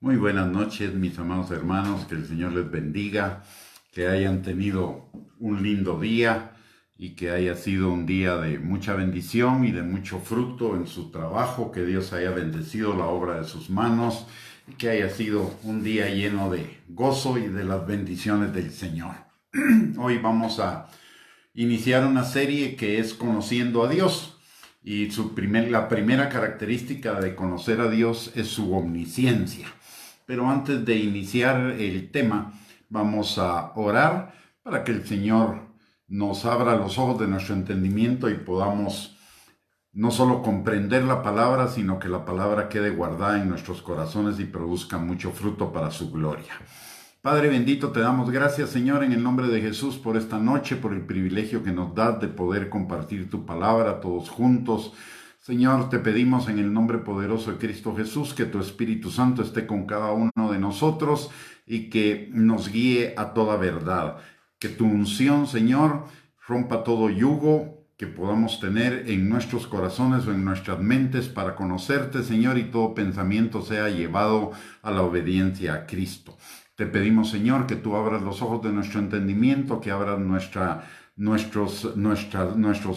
Muy buenas noches, mis amados hermanos, que el Señor les bendiga, que hayan tenido un lindo día y que haya sido un día de mucha bendición y de mucho fruto en su trabajo, que Dios haya bendecido la obra de sus manos y que haya sido un día lleno de gozo y de las bendiciones del Señor. Hoy vamos a iniciar una serie que es Conociendo a Dios. Y la primera característica de conocer a Dios es su omnisciencia. Pero antes de iniciar el tema, vamos a orar para que el Señor nos abra los ojos de nuestro entendimiento y podamos no solo comprender la palabra, sino que la palabra quede guardada en nuestros corazones y produzca mucho fruto para su gloria. Padre bendito, te damos gracias, Señor, en el nombre de Jesús por esta noche, por el privilegio que nos das de poder compartir tu palabra todos juntos. Señor, te pedimos en el nombre poderoso de Cristo Jesús que tu Espíritu Santo esté con cada uno de nosotros y que nos guíe a toda verdad. Que tu unción, Señor, rompa todo yugo que podamos tener en nuestros corazones o en nuestras mentes para conocerte, Señor, y todo pensamiento sea llevado a la obediencia a Cristo. Te pedimos, Señor, que tú abras los ojos de nuestro entendimiento, que abras nuestros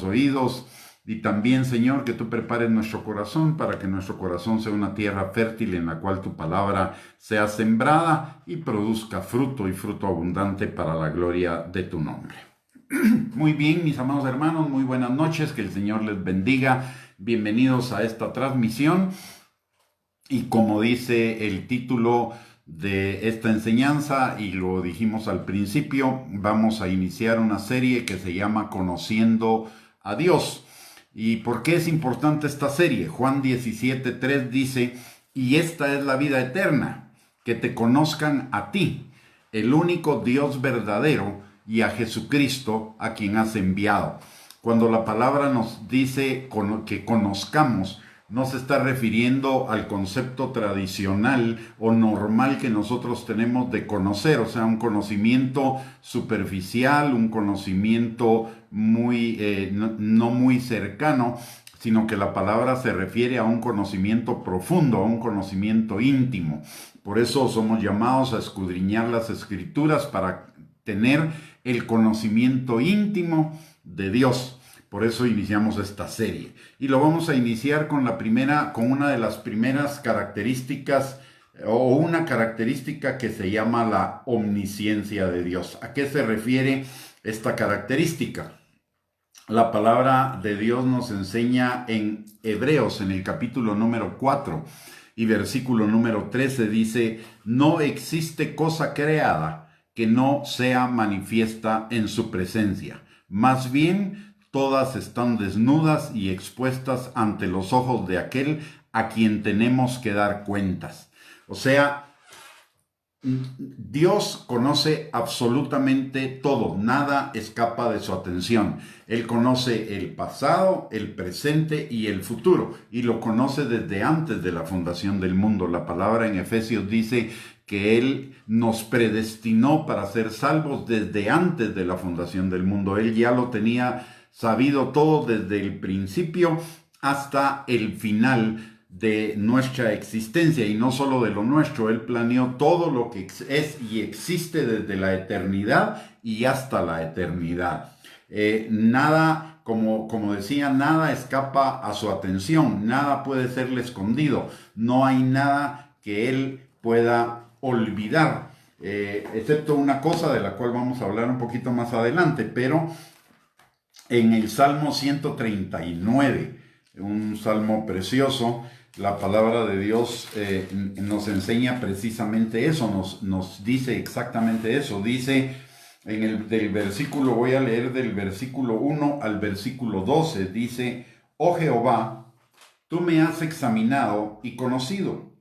oídos y también, Señor, que tú prepares nuestro corazón para que nuestro corazón sea una tierra fértil en la cual tu palabra sea sembrada y produzca fruto y fruto abundante para la gloria de tu nombre. Muy bien, mis amados hermanos, muy buenas noches, que el Señor les bendiga. Bienvenidos a esta transmisión. Y como dice el título de esta enseñanza, y lo dijimos al principio, vamos a iniciar una serie que se llama Conociendo a Dios. ¿Y por qué es importante esta serie? Juan 17:3 dice, y esta es la vida eterna, que te conozcan a ti, el único Dios verdadero, y a Jesucristo, a quien has enviado. Cuando la palabra nos dice que conozcamos, no se está refiriendo al concepto tradicional o normal que nosotros tenemos de conocer, o sea, un conocimiento superficial, un conocimiento no muy cercano, sino que la palabra se refiere a un conocimiento profundo, a un conocimiento íntimo. Por eso somos llamados a escudriñar las Escrituras para tener el conocimiento íntimo de Dios. Por eso iniciamos esta serie. Y lo vamos a iniciar con una de las primeras características, o una característica que se llama la omnisciencia de Dios. ¿A qué se refiere esta característica? La palabra de Dios nos enseña en Hebreos, en el capítulo número 4 y versículo número 13, dice, no existe cosa creada que no sea manifiesta en su presencia. Más bien, todas están desnudas y expuestas ante los ojos de aquel a quien tenemos que dar cuentas. O sea, Dios conoce absolutamente todo, nada escapa de su atención. Él conoce el pasado, el presente y el futuro, y lo conoce desde antes de la fundación del mundo. La palabra en Efesios dice que Él nos predestinó para ser salvos desde antes de la fundación del mundo. Él ya lo tenía sabido todo desde el principio hasta el final de nuestra existencia, y no solo de lo nuestro. Él planeó todo lo que es y existe desde la eternidad y hasta la eternidad. Nada, como decía, nada escapa a su atención, nada puede serle escondido, no hay nada que Él pueda olvidar, excepto una cosa de la cual vamos a hablar un poquito más adelante. Pero en el Salmo 139, un salmo precioso, la palabra de Dios nos enseña precisamente eso, nos dice exactamente eso. Dice del versículo, voy a leer del versículo 1 al versículo 12, dice, oh Jehová, tú me has examinado y conocido.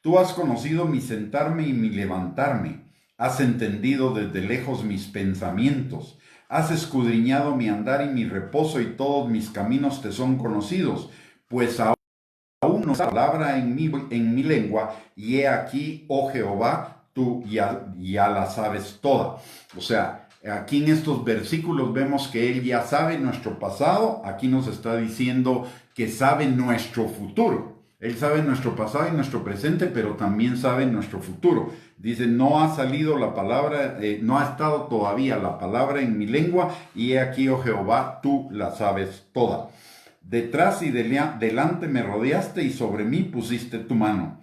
Tú has conocido mi sentarme y mi levantarme. Has entendido desde lejos mis pensamientos. Has escudriñado mi andar y mi reposo, y todos mis caminos te son conocidos. Pues aún no está palabra en mi lengua, y he aquí, oh Jehová, tú ya la sabes toda. O sea, aquí en estos versículos vemos que Él ya sabe nuestro pasado. Aquí nos está diciendo que sabe nuestro futuro. Él sabe nuestro pasado y nuestro presente, pero también sabe nuestro futuro. Dice, no ha salido la palabra, no ha estado todavía la palabra en mi lengua, y he aquí, oh Jehová, tú la sabes toda. Detrás y delante me rodeaste y sobre mí pusiste tu mano.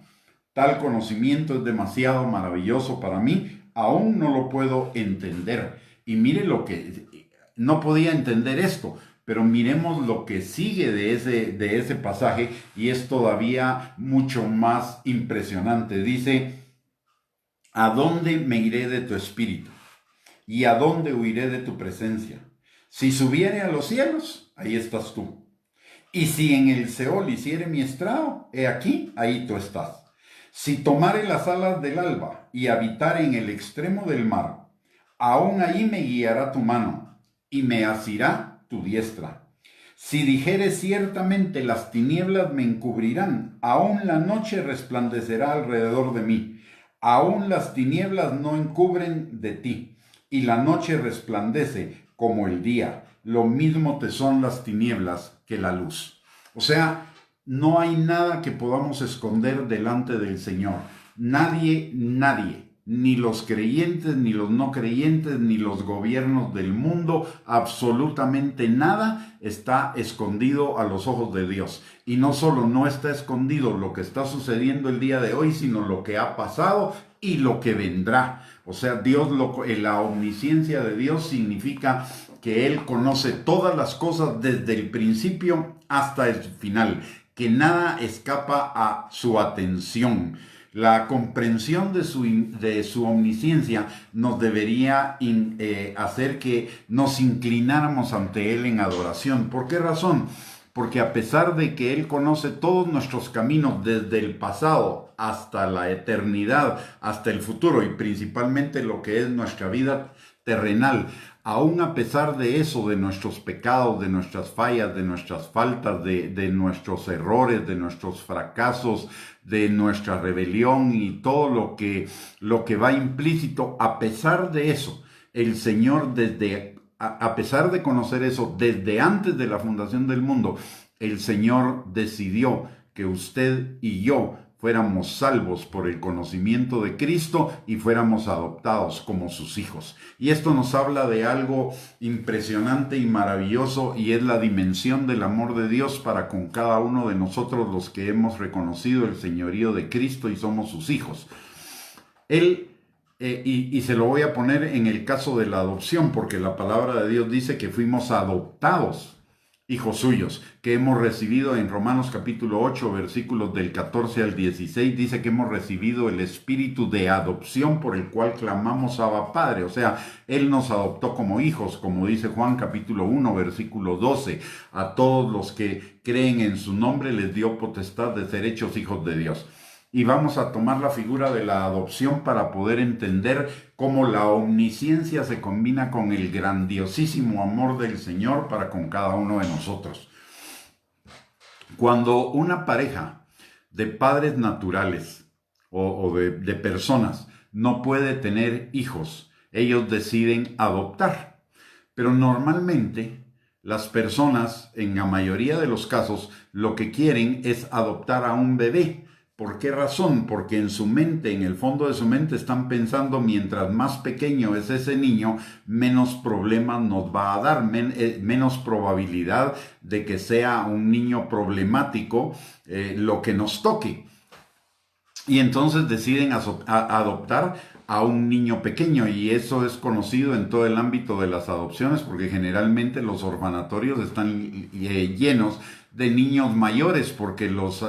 Tal conocimiento es demasiado maravilloso para mí, aún no lo puedo entender. Y mire lo que, no podía entender esto, pero miremos lo que sigue de ese pasaje y es todavía mucho más impresionante. Dice, ¿a dónde me iré de tu espíritu? ¿Y a dónde huiré de tu presencia? Si subiere a los cielos, ahí estás tú. Y si en el Seol hiciere mi estrado, he aquí, ahí tú estás. Si tomare las alas del alba y habitare en el extremo del mar, aún ahí me guiará tu mano y me asirá tu diestra. Si dijere ciertamente las tinieblas me encubrirán, aún la noche resplandecerá alrededor de mí. Aún las tinieblas no encubren de ti, y la noche resplandece como el día. Lo mismo te son las tinieblas que la luz. O sea, no hay nada que podamos esconder delante del Señor. Nadie, ni los creyentes, ni los no creyentes, ni los gobiernos del mundo, absolutamente nada está escondido a los ojos de Dios. Y no solo no está escondido lo que está sucediendo el día de hoy, sino lo que ha pasado y lo que vendrá. O sea, la omnisciencia de Dios significa que Él conoce todas las cosas desde el principio hasta el final, que nada escapa a su atención. La comprensión de su omnisciencia nos debería hacer que nos inclináramos ante Él en adoración. ¿Por qué razón? Porque a pesar de que Él conoce todos nuestros caminos desde el pasado hasta la eternidad, hasta el futuro y principalmente lo que es nuestra vida terrenal, aún a pesar de eso, de nuestros pecados, de nuestras fallas, de nuestras faltas, de nuestros errores, de nuestros fracasos, de nuestra rebelión y todo lo que va implícito, a pesar de eso, el Señor a pesar de conocer eso desde antes de la fundación del mundo, el Señor decidió que usted y yo fuéramos salvos por el conocimiento de Cristo y fuéramos adoptados como sus hijos. Y esto nos habla de algo impresionante y maravilloso, y es la dimensión del amor de Dios para con cada uno de nosotros los que hemos reconocido el señorío de Cristo y somos sus hijos. Él y se lo voy a poner en el caso de la adopción, porque la palabra de Dios dice que fuimos adoptados hijos suyos, que hemos recibido en Romanos capítulo 8, versículos del 14 al 16, dice que hemos recibido el espíritu de adopción por el cual clamamos Abba Padre. O sea, Él nos adoptó como hijos, como dice Juan capítulo 1, versículo 12. A todos los que creen en su nombre les dio potestad de ser hechos hijos de Dios. Y vamos a tomar la figura de la adopción para poder entender cómo la omnisciencia se combina con el grandiosísimo amor del Señor para con cada uno de nosotros. Cuando una pareja de padres naturales o de personas no puede tener hijos, ellos deciden adoptar. Pero normalmente las personas, en la mayoría de los casos, lo que quieren es adoptar a un bebé. ¿Por qué razón? Porque en su mente, en el fondo de su mente, están pensando, mientras más pequeño es ese niño, menos problemas nos va a dar, menos probabilidad de que sea un niño problemático lo que nos toque. Y entonces deciden adoptar a un niño pequeño, y eso es conocido en todo el ámbito de las adopciones, porque generalmente los orfanatorios están llenos de niños mayores, porque los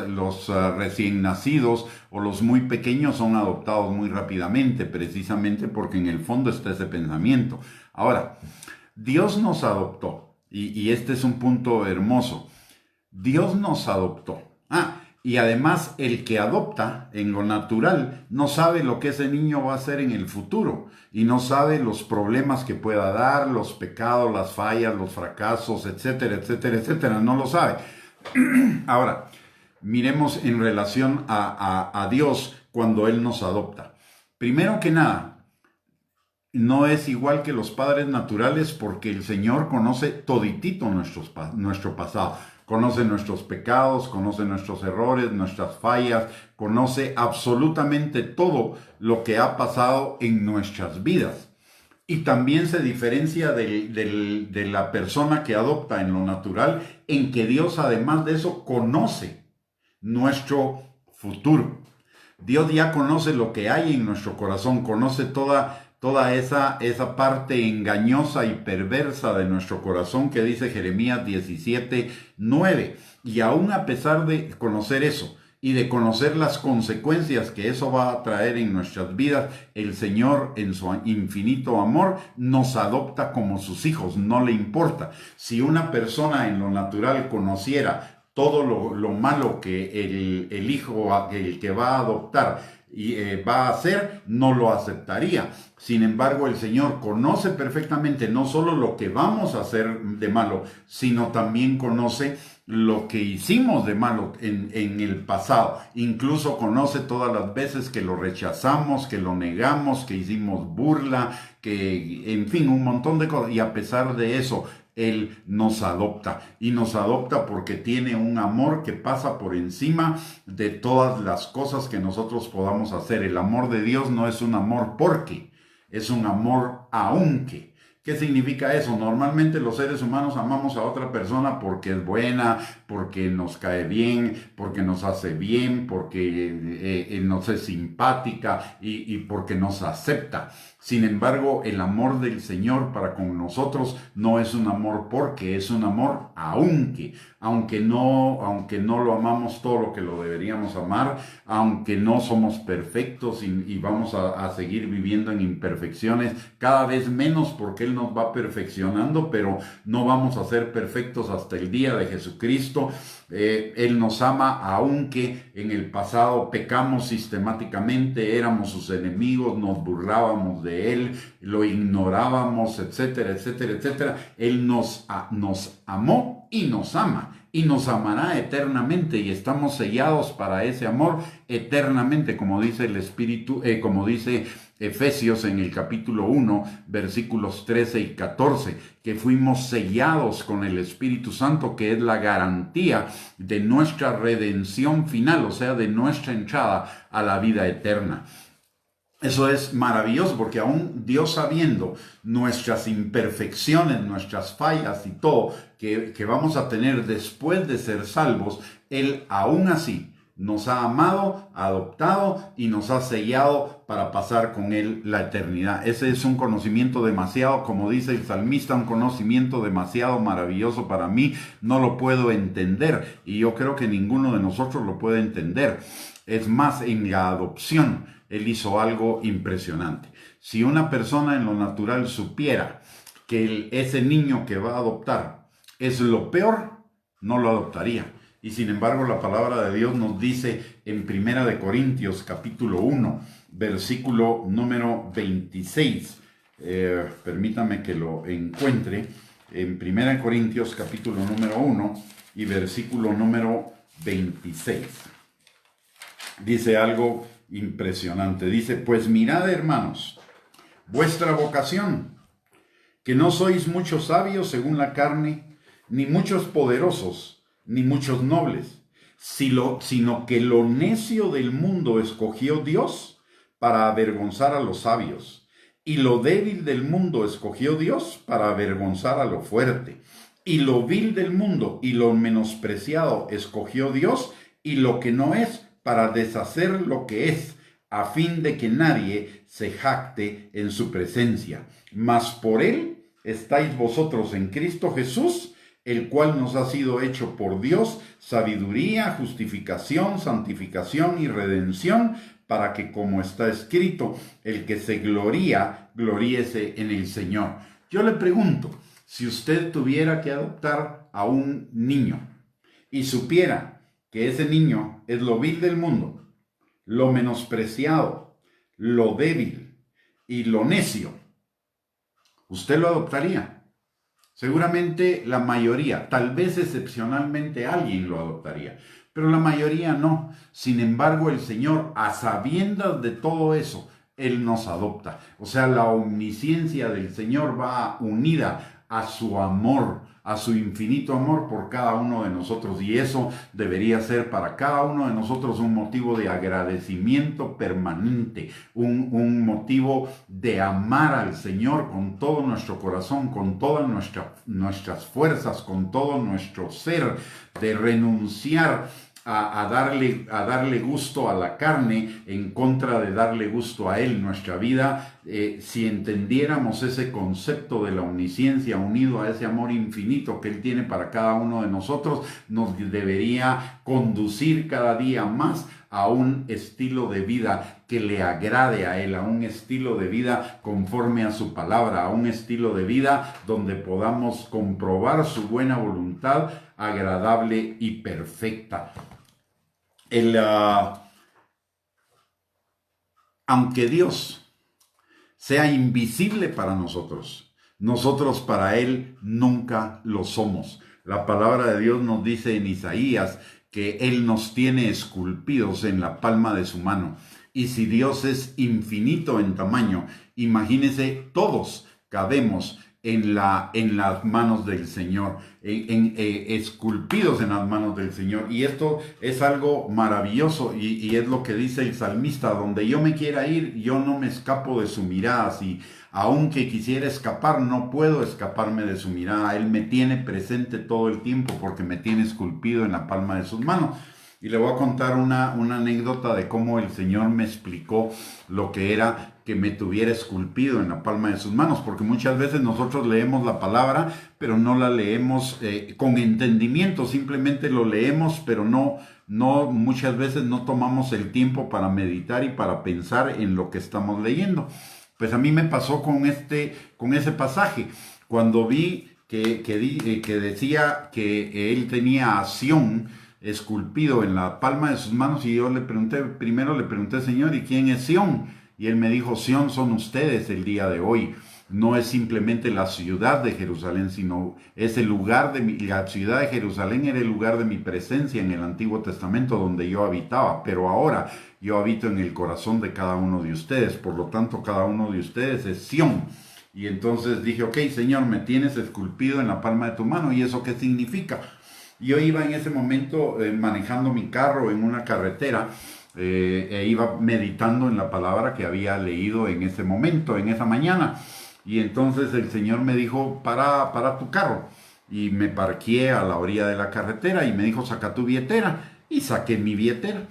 recién nacidos o los muy pequeños son adoptados muy rápidamente, precisamente porque en el fondo está ese pensamiento. Ahora, Dios nos adoptó, y este es un punto hermoso. Dios nos adoptó. Y además el que adopta en lo natural no sabe lo que ese niño va a hacer en el futuro y no sabe los problemas que pueda dar, los pecados, las fallas, los fracasos, etcétera, etcétera, etcétera. No lo sabe. Ahora, miremos en relación a Dios cuando Él nos adopta. Primero que nada, no es igual que los padres naturales porque el Señor conoce toditito nuestro pasado. conoce nuestros pecados, conoce nuestros errores, nuestras fallas, conoce absolutamente todo lo que ha pasado en nuestras vidas. Y también se diferencia de la persona que adopta en lo natural, en que Dios, además de eso, conoce nuestro futuro. Dios ya conoce lo que hay en nuestro corazón, conoce toda esa parte engañosa y perversa de nuestro corazón que dice Jeremías 17:9. Y aún a pesar de conocer eso y de conocer las consecuencias que eso va a traer en nuestras vidas, el Señor en su infinito amor nos adopta como sus hijos, no le importa. Si una persona en lo natural conociera todo lo malo que el hijo, el que va a adoptar, va a hacer, no lo aceptaría. Sin embargo, el Señor conoce perfectamente no solo lo que vamos a hacer de malo, sino también conoce lo que hicimos de malo en el pasado. Incluso conoce todas las veces que lo rechazamos, que lo negamos, que hicimos burla, que, en fin, un montón de cosas. Y a pesar de eso, Él nos adopta, y nos adopta porque tiene un amor que pasa por encima de todas las cosas que nosotros podamos hacer. El amor de Dios no es un amor porque, es un amor aunque. ¿Qué significa eso? Normalmente los seres humanos amamos a otra persona porque es buena, porque nos cae bien, porque nos hace bien, porque nos es simpática y porque nos acepta. Sin embargo, el amor del Señor para con nosotros no es un amor porque, es un amor aunque no lo amamos todo lo que lo deberíamos amar, aunque no somos perfectos y vamos a seguir viviendo en imperfecciones, cada vez menos porque Él nos va perfeccionando, pero no vamos a ser perfectos hasta el día de Jesucristo. Él nos ama aunque en el pasado pecamos sistemáticamente, éramos sus enemigos, nos burlábamos de Él, lo ignorábamos, etcétera, etcétera, etcétera. Él nos amó y nos ama y nos amará eternamente, y estamos sellados para ese amor eternamente, como dice el Espíritu, como dice Efesios en el capítulo 1, versículos 13 y 14, que fuimos sellados con el Espíritu Santo, que es la garantía de nuestra redención final, o sea, de nuestra entrada a la vida eterna. Eso es maravilloso, porque aún Dios, sabiendo nuestras imperfecciones, nuestras fallas y todo que vamos a tener después de ser salvos, Él aún así nos ha amado, adoptado y nos ha sellado para pasar con Él la eternidad. Ese es un conocimiento demasiado, como dice el salmista, un conocimiento demasiado maravilloso para mí. No lo puedo entender, y yo creo que ninguno de nosotros lo puede entender. Es más, en la adopción Él hizo algo impresionante. Si una persona en lo natural supiera que ese niño que va a adoptar es lo peor, no lo adoptaría. Y sin embargo, la palabra de Dios nos dice en 1 Corintios capítulo 1, versículo número 26. Permítame que lo encuentre. En 1 Corintios capítulo número 1 y versículo número 26. Dice algo impresionante. Dice: pues mirad, hermanos, vuestra vocación, que no sois muchos sabios según la carne, ni muchos poderosos, ni muchos nobles, sino que lo necio del mundo escogió Dios para avergonzar a los sabios, y lo débil del mundo escogió Dios para avergonzar a lo fuerte, y lo vil del mundo y lo menospreciado escogió Dios, y lo que no es, para deshacer lo que es, a fin de que nadie se jacte en su presencia. Mas por Él estáis vosotros en Cristo Jesús, el cual nos ha sido hecho por Dios sabiduría, justificación, santificación y redención, para que, como está escrito, el que se gloría, gloríese en el Señor. Yo le pregunto, si usted tuviera que adoptar a un niño y supiera que ese niño es lo vil del mundo, lo menospreciado, lo débil y lo necio, ¿usted lo adoptaría? Seguramente la mayoría, tal vez excepcionalmente alguien lo adoptaría, pero la mayoría no. Sin embargo, el Señor, a sabiendas de todo eso, Él nos adopta. O sea, la omnisciencia del Señor va unida a su amor, a su infinito amor por cada uno de nosotros. Y eso debería ser para cada uno de nosotros un motivo de agradecimiento permanente, un motivo de amar al Señor con todo nuestro corazón, con todas nuestras fuerzas, con todo nuestro ser, de renunciar a darle gusto a la carne en contra de darle gusto a Él. Nuestra vida, si entendiéramos ese concepto de la omnisciencia unido a ese amor infinito que Él tiene para cada uno de nosotros, nos debería conducir cada día más a un estilo de vida que le agrade a Él, a un estilo de vida conforme a su palabra, a un estilo de vida donde podamos comprobar su buena voluntad, agradable y perfecta. Aunque Dios sea invisible para nosotros, nosotros para Él nunca lo somos. La palabra de Dios nos dice en Isaías que Él nos tiene esculpidos en la palma de su mano. Y si Dios es infinito en tamaño, imagínense, todos cabemos en las manos del Señor, esculpidos en las manos del Señor. Y esto es algo maravilloso y es lo que dice el salmista: donde yo me quiera ir, yo no me escapo de su mirada. Si aunque quisiera escapar, no puedo escaparme de su mirada. Él me tiene presente todo el tiempo porque me tiene esculpido en la palma de sus manos. Y le voy a contar una anécdota de cómo el Señor me explicó lo que era que me tuviera esculpido en la palma de sus manos, porque muchas veces nosotros leemos la palabra, pero no la leemos con entendimiento, simplemente lo leemos, pero no muchas veces no tomamos el tiempo para meditar y para pensar en lo que estamos leyendo. Pues a mí me pasó con ese pasaje, cuando vi que decía que él tenía a Sión esculpido en la palma de sus manos, y yo primero le pregunté: Señor, ¿y quién es Sión? Y él me dijo: Sión son ustedes el día de hoy. No es simplemente la ciudad de Jerusalén, sino es el lugar la ciudad de Jerusalén era el lugar de mi presencia en el Antiguo Testamento, donde yo habitaba, pero ahora yo habito en el corazón de cada uno de ustedes. Por lo tanto, cada uno de ustedes es Sión. Y entonces dije: ok, Señor, me tienes esculpido en la palma de tu mano. ¿Y eso qué significa? Yo iba en ese momento manejando mi carro en una carretera, iba meditando en la palabra que había leído en ese momento, en esa mañana. Y entonces el Señor me dijo: para tu carro. Y me parqué a la orilla de la carretera y me dijo: saca tu billetera. Y saqué mi billetera,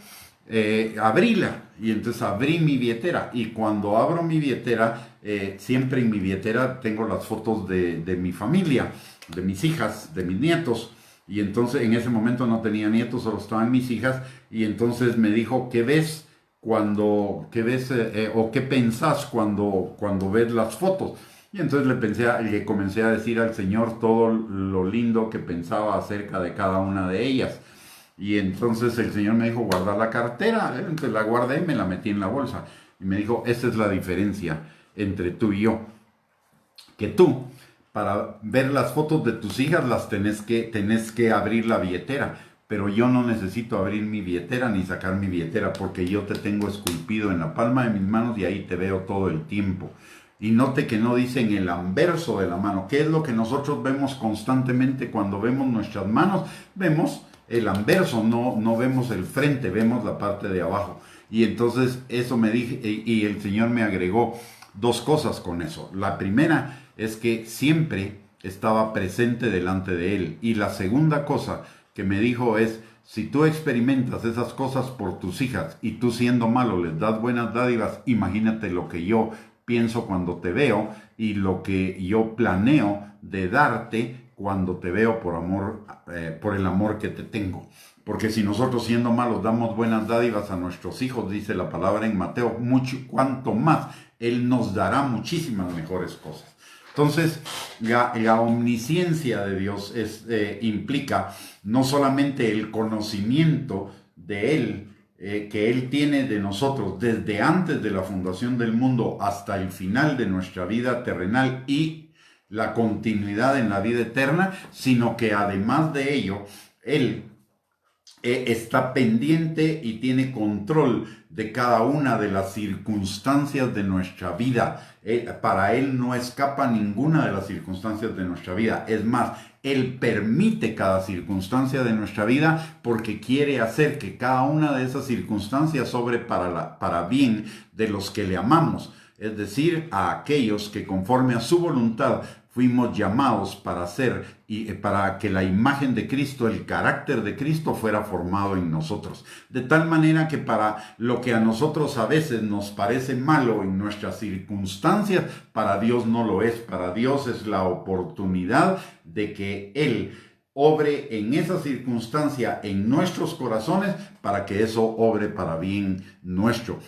abríla. Y entonces abrí mi billetera. Y cuando abro mi billetera, siempre en mi billetera tengo las fotos de mi familia, de mis hijas, de mis nietos. Y entonces en ese momento no tenía nietos, solo estaban mis hijas. Y entonces me dijo: ¿qué ves o qué pensás cuando ves las fotos? Y entonces le comencé a decir al Señor todo lo lindo que pensaba acerca de cada una de ellas. Y entonces el Señor me dijo: guarda la cartera. Entonces la guardé y me la metí en la bolsa. Y me dijo: esa es la diferencia entre tú y yo, que tú, para ver las fotos de tus hijas, tenés que abrir la billetera. Pero yo no necesito abrir mi billetera ni sacar mi billetera, porque yo te tengo esculpido en la palma de mis manos y ahí te veo todo el tiempo. Y note que no dicen el anverso de la mano. ¿Qué es lo que nosotros vemos constantemente cuando vemos nuestras manos? Vemos el anverso, no vemos el frente, vemos la parte de abajo. Y entonces eso me dije, y el Señor me agregó dos cosas con eso. La primera es que siempre estaba presente delante de Él. Y la segunda cosa que me dijo es: si tú experimentas esas cosas por tus hijas y tú, siendo malo, les das buenas dádivas, imagínate lo que yo pienso cuando te veo y lo que yo planeo de darte cuando te veo por el amor que te tengo. Porque si nosotros, siendo malos, damos buenas dádivas a nuestros hijos, dice la palabra en Mateo, cuanto más Él nos dará muchísimas mejores cosas. Entonces, la omnisciencia de Dios implica no solamente el conocimiento de Él, que Él tiene de nosotros desde antes de la fundación del mundo hasta el final de nuestra vida terrenal y la continuidad en la vida eterna, sino que además de ello, Él está pendiente y tiene control de cada una de las circunstancias de nuestra vida. Para Él no escapa ninguna de las circunstancias de nuestra vida. Es más, Él permite cada circunstancia de nuestra vida porque quiere hacer que cada una de esas circunstancias sobre para bien de los que le amamos. Es decir, a aquellos que conforme a su voluntad fuimos llamados para hacer y para que la imagen de Cristo, el carácter de Cristo fuera formado en nosotros. De tal manera que para lo que a nosotros a veces nos parece malo en nuestras circunstancias, para Dios no lo es. Para Dios es la oportunidad de que Él obre en esa circunstancia en nuestros corazones para que eso obre para bien nuestro.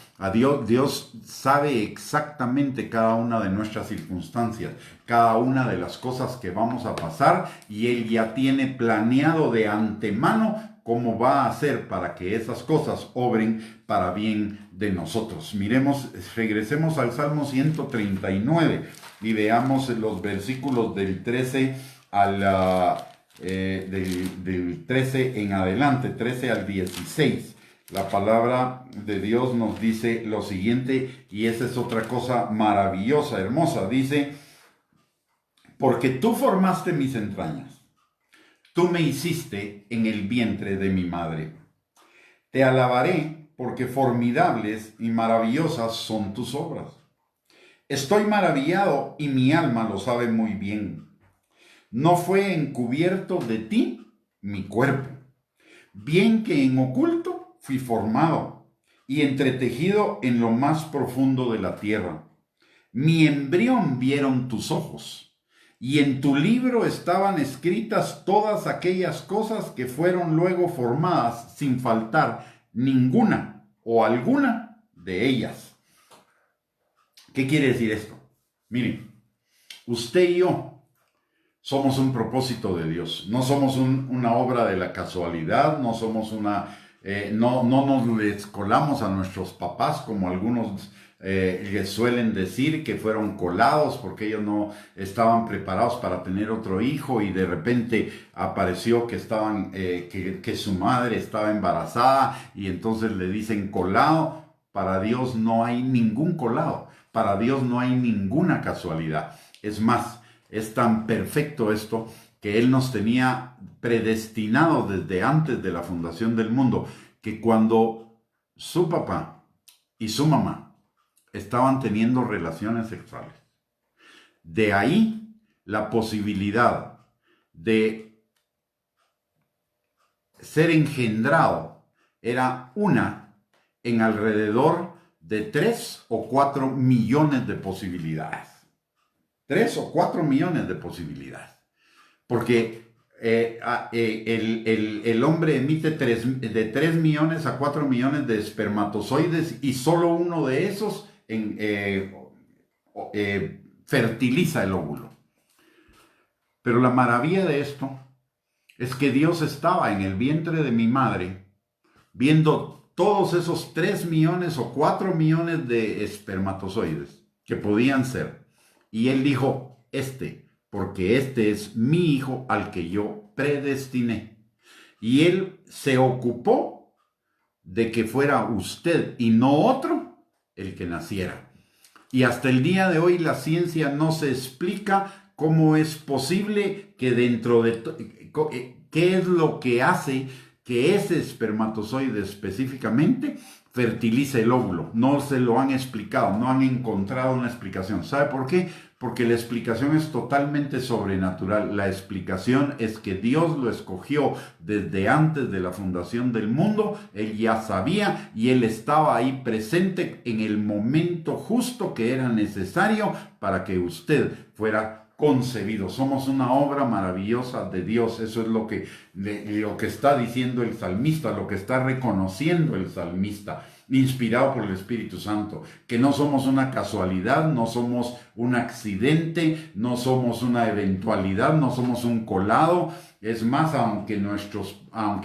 Dios sabe exactamente cada una de nuestras circunstancias, cada una de las cosas que vamos a pasar, y Él ya tiene planeado de antemano cómo va a hacer para que esas cosas obren para bien de nosotros. Regresemos al Salmo 139 y veamos los versículos del 13 del 13 en adelante, 13 al 16. La palabra de Dios nos dice lo siguiente, y esa es otra cosa maravillosa, hermosa. Dice: porque tú formaste mis entrañas, tú me hiciste en el vientre de mi madre. Te alabaré, porque formidables y maravillosas son tus obras. Estoy maravillado y mi alma lo sabe muy bien. No fue encubierto de ti mi cuerpo, bien que en oculto fui formado y entretejido en lo más profundo de la tierra. Mi embrión vieron tus ojos, y en tu libro estaban escritas todas aquellas cosas que fueron luego formadas, sin faltar ninguna o alguna de ellas. ¿Qué quiere decir esto? Miren, usted y yo somos un propósito de Dios. No somos una obra de la casualidad, no somos no nos les colamos a nuestros papás como algunos les suelen decir, que fueron colados porque ellos no estaban preparados para tener otro hijo y de repente apareció que su madre estaba embarazada y entonces le dicen colado. Para Dios no hay ningún colado, para Dios no hay ninguna casualidad. Es más, es tan perfecto esto que Él nos tenía predestinado desde antes de la fundación del mundo, que cuando su papá y su mamá estaban teniendo relaciones sexuales, de ahí la posibilidad de ser engendrado era una en alrededor de 3 o 4 millones de posibilidades. 3 o 4 millones de posibilidades. Porque el hombre emite de 3 millones a 4 millones de espermatozoides y solo uno de esos fertiliza el óvulo. Pero la maravilla de esto es que Dios estaba en el vientre de mi madre viendo todos esos 3 millones o 4 millones de espermatozoides que podían ser. Y Él dijo, porque este es mi hijo al que yo predestiné. Y Él se ocupó de que fuera usted y no otro el que naciera. Y hasta el día de hoy la ciencia no se explica cómo es posible que dentro de... ¿Qué es lo que hace que ese espermatozoide específicamente fertilice el óvulo? No se lo han explicado, no han encontrado una explicación. ¿Sabe por qué? Porque la explicación es totalmente sobrenatural. La explicación es que Dios lo escogió desde antes de la fundación del mundo. Él ya sabía y Él estaba ahí presente en el momento justo que era necesario para que usted fuera concebido. Somos una obra maravillosa de Dios. Eso es lo que está diciendo el salmista, lo que está reconociendo el salmista, inspirado por el Espíritu Santo, que no somos una casualidad, no somos un accidente, no somos una eventualidad, no somos un colado. Es más, aunque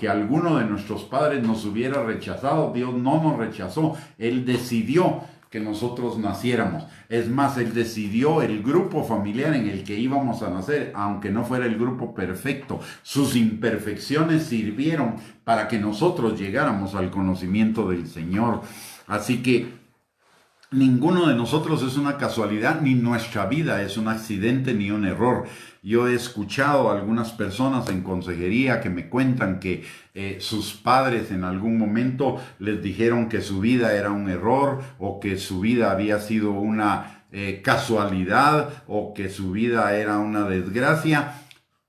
alguno de nuestros padres nos hubiera rechazado, Dios no nos rechazó. Él decidió que nosotros naciéramos. Es más, Él decidió el grupo familiar en el que íbamos a nacer, aunque no fuera el grupo perfecto. Sus imperfecciones sirvieron para que nosotros llegáramos al conocimiento del Señor. Así que ninguno de nosotros es una casualidad, ni nuestra vida es un accidente ni un error. Yo he escuchado a algunas personas en consejería que me cuentan que sus padres en algún momento les dijeron que su vida era un error o que su vida había sido una casualidad o que su vida era una desgracia,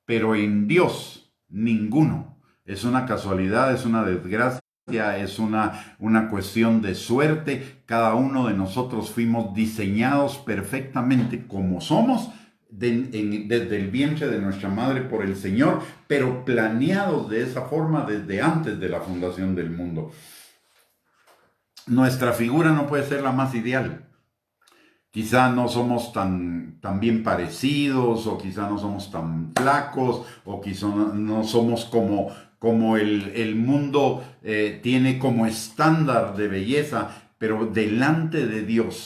pero en Dios ninguno es una casualidad, es una desgracia. Es una cuestión de suerte. Cada uno de nosotros fuimos diseñados perfectamente como somos desde el vientre de nuestra madre por el Señor, pero planeados de esa forma desde antes de la fundación del mundo. Nuestra figura no puede ser la más ideal. Quizá no somos tan bien parecidos, o quizá no somos tan flacos, o quizá no somos como el mundo tiene como estándar de belleza, pero delante de Dios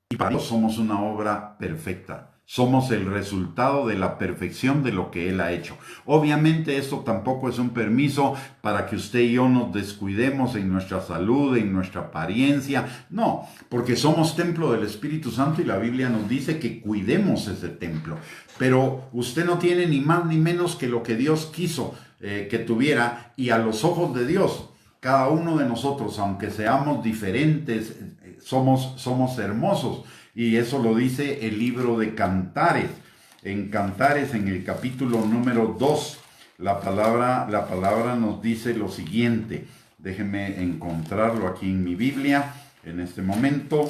y para Dios somos una obra perfecta. Somos el resultado de la perfección de lo que Él ha hecho. Obviamente esto tampoco es un permiso para que usted y yo nos descuidemos en nuestra salud, en nuestra apariencia. No, porque somos templo del Espíritu Santo y la Biblia nos dice que cuidemos ese templo. Pero usted no tiene ni más ni menos que lo que Dios quiso que tuviera, y a los ojos de Dios, cada uno de nosotros, aunque seamos diferentes, somos hermosos. Y eso lo dice el libro de Cantares. En Cantares, en el capítulo número 2, la palabra nos dice lo siguiente. Déjenme encontrarlo aquí en mi Biblia en este momento.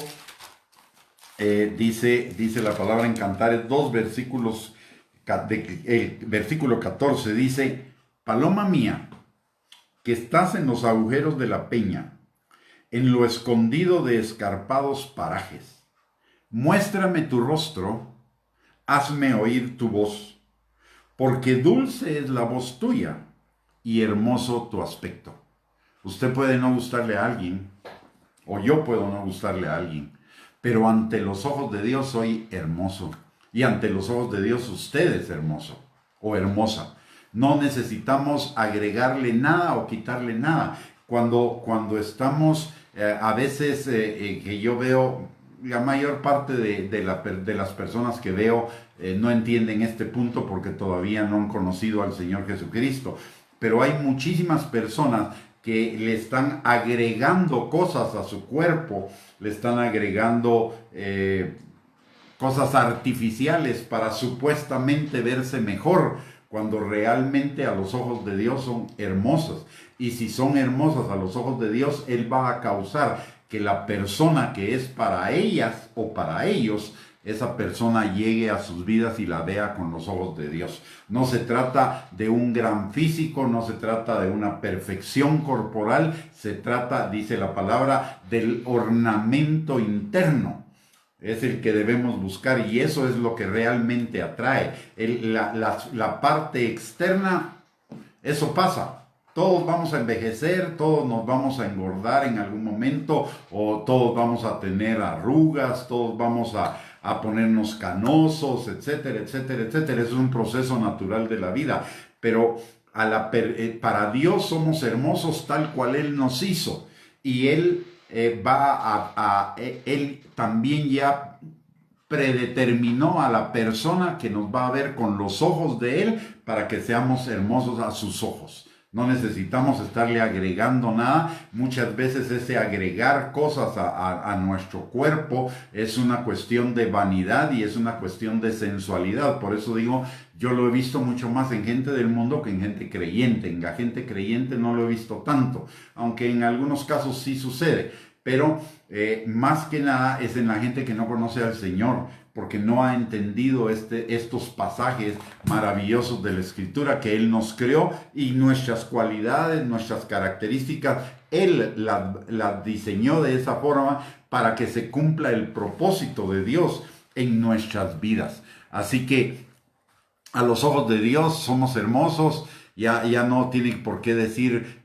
Dice la palabra en Cantares 2, versículo 14, dice: Paloma mía, que estás en los agujeros de la peña, en lo escondido de escarpados parajes, muéstrame tu rostro, hazme oír tu voz, porque dulce es la voz tuya y hermoso tu aspecto. Usted puede no gustarle a alguien, o yo puedo no gustarle a alguien, pero ante los ojos de Dios soy hermoso, y ante los ojos de Dios usted es hermoso o hermosa. No necesitamos agregarle nada o quitarle nada. Cuando estamos, a veces que yo veo, la mayor parte de las personas que veo no entienden este punto porque todavía no han conocido al Señor Jesucristo. Pero hay muchísimas personas que le están agregando cosas a su cuerpo, le están agregando cosas artificiales para supuestamente verse mejor, cuando realmente a los ojos de Dios son hermosas. Y si son hermosas a los ojos de Dios, Él va a causar que la persona que es para ellas o para ellos, esa persona llegue a sus vidas y la vea con los ojos de Dios. No se trata de un gran físico, no se trata de una perfección corporal, se trata, dice la palabra, del ornamento interno. Es el que debemos buscar, y eso es lo que realmente atrae. La parte externa, eso pasa. Todos vamos a envejecer, todos nos vamos a engordar en algún momento, o todos vamos a tener arrugas, todos vamos a ponernos canosos, etcétera, etcétera, etcétera. Es un proceso natural de la vida, pero para Dios somos hermosos tal cual Él nos hizo, y Él Él también ya predeterminó a la persona que nos va a ver con los ojos de Él para que seamos hermosos a sus ojos. No necesitamos estarle agregando nada. Muchas veces ese agregar cosas a nuestro cuerpo es una cuestión de vanidad y es una cuestión de sensualidad. Por eso digo, yo lo he visto mucho más en gente del mundo que en gente creyente. En la gente creyente no lo he visto tanto, aunque en algunos casos sí sucede. Pero más que nada es en la gente que no conoce al Señor, porque no ha entendido estos pasajes maravillosos de la Escritura, que Él nos creó, y nuestras cualidades, nuestras características, Él las diseñó de esa forma para que se cumpla el propósito de Dios en nuestras vidas. Así que a los ojos de Dios somos hermosos. Ya no tiene por qué decir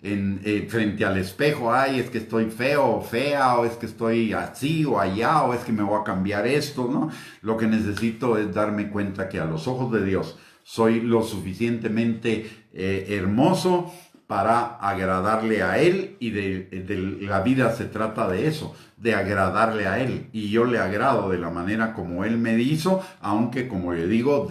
frente al espejo: ay, es que estoy feo o fea, o es que estoy así o allá, o es que me voy a cambiar esto, ¿no? Lo que necesito es darme cuenta que a los ojos de Dios soy lo suficientemente hermoso para agradarle a Él, y de la vida se trata de eso, de agradarle a Él, y yo le agrado de la manera como Él me hizo, aunque, como le digo,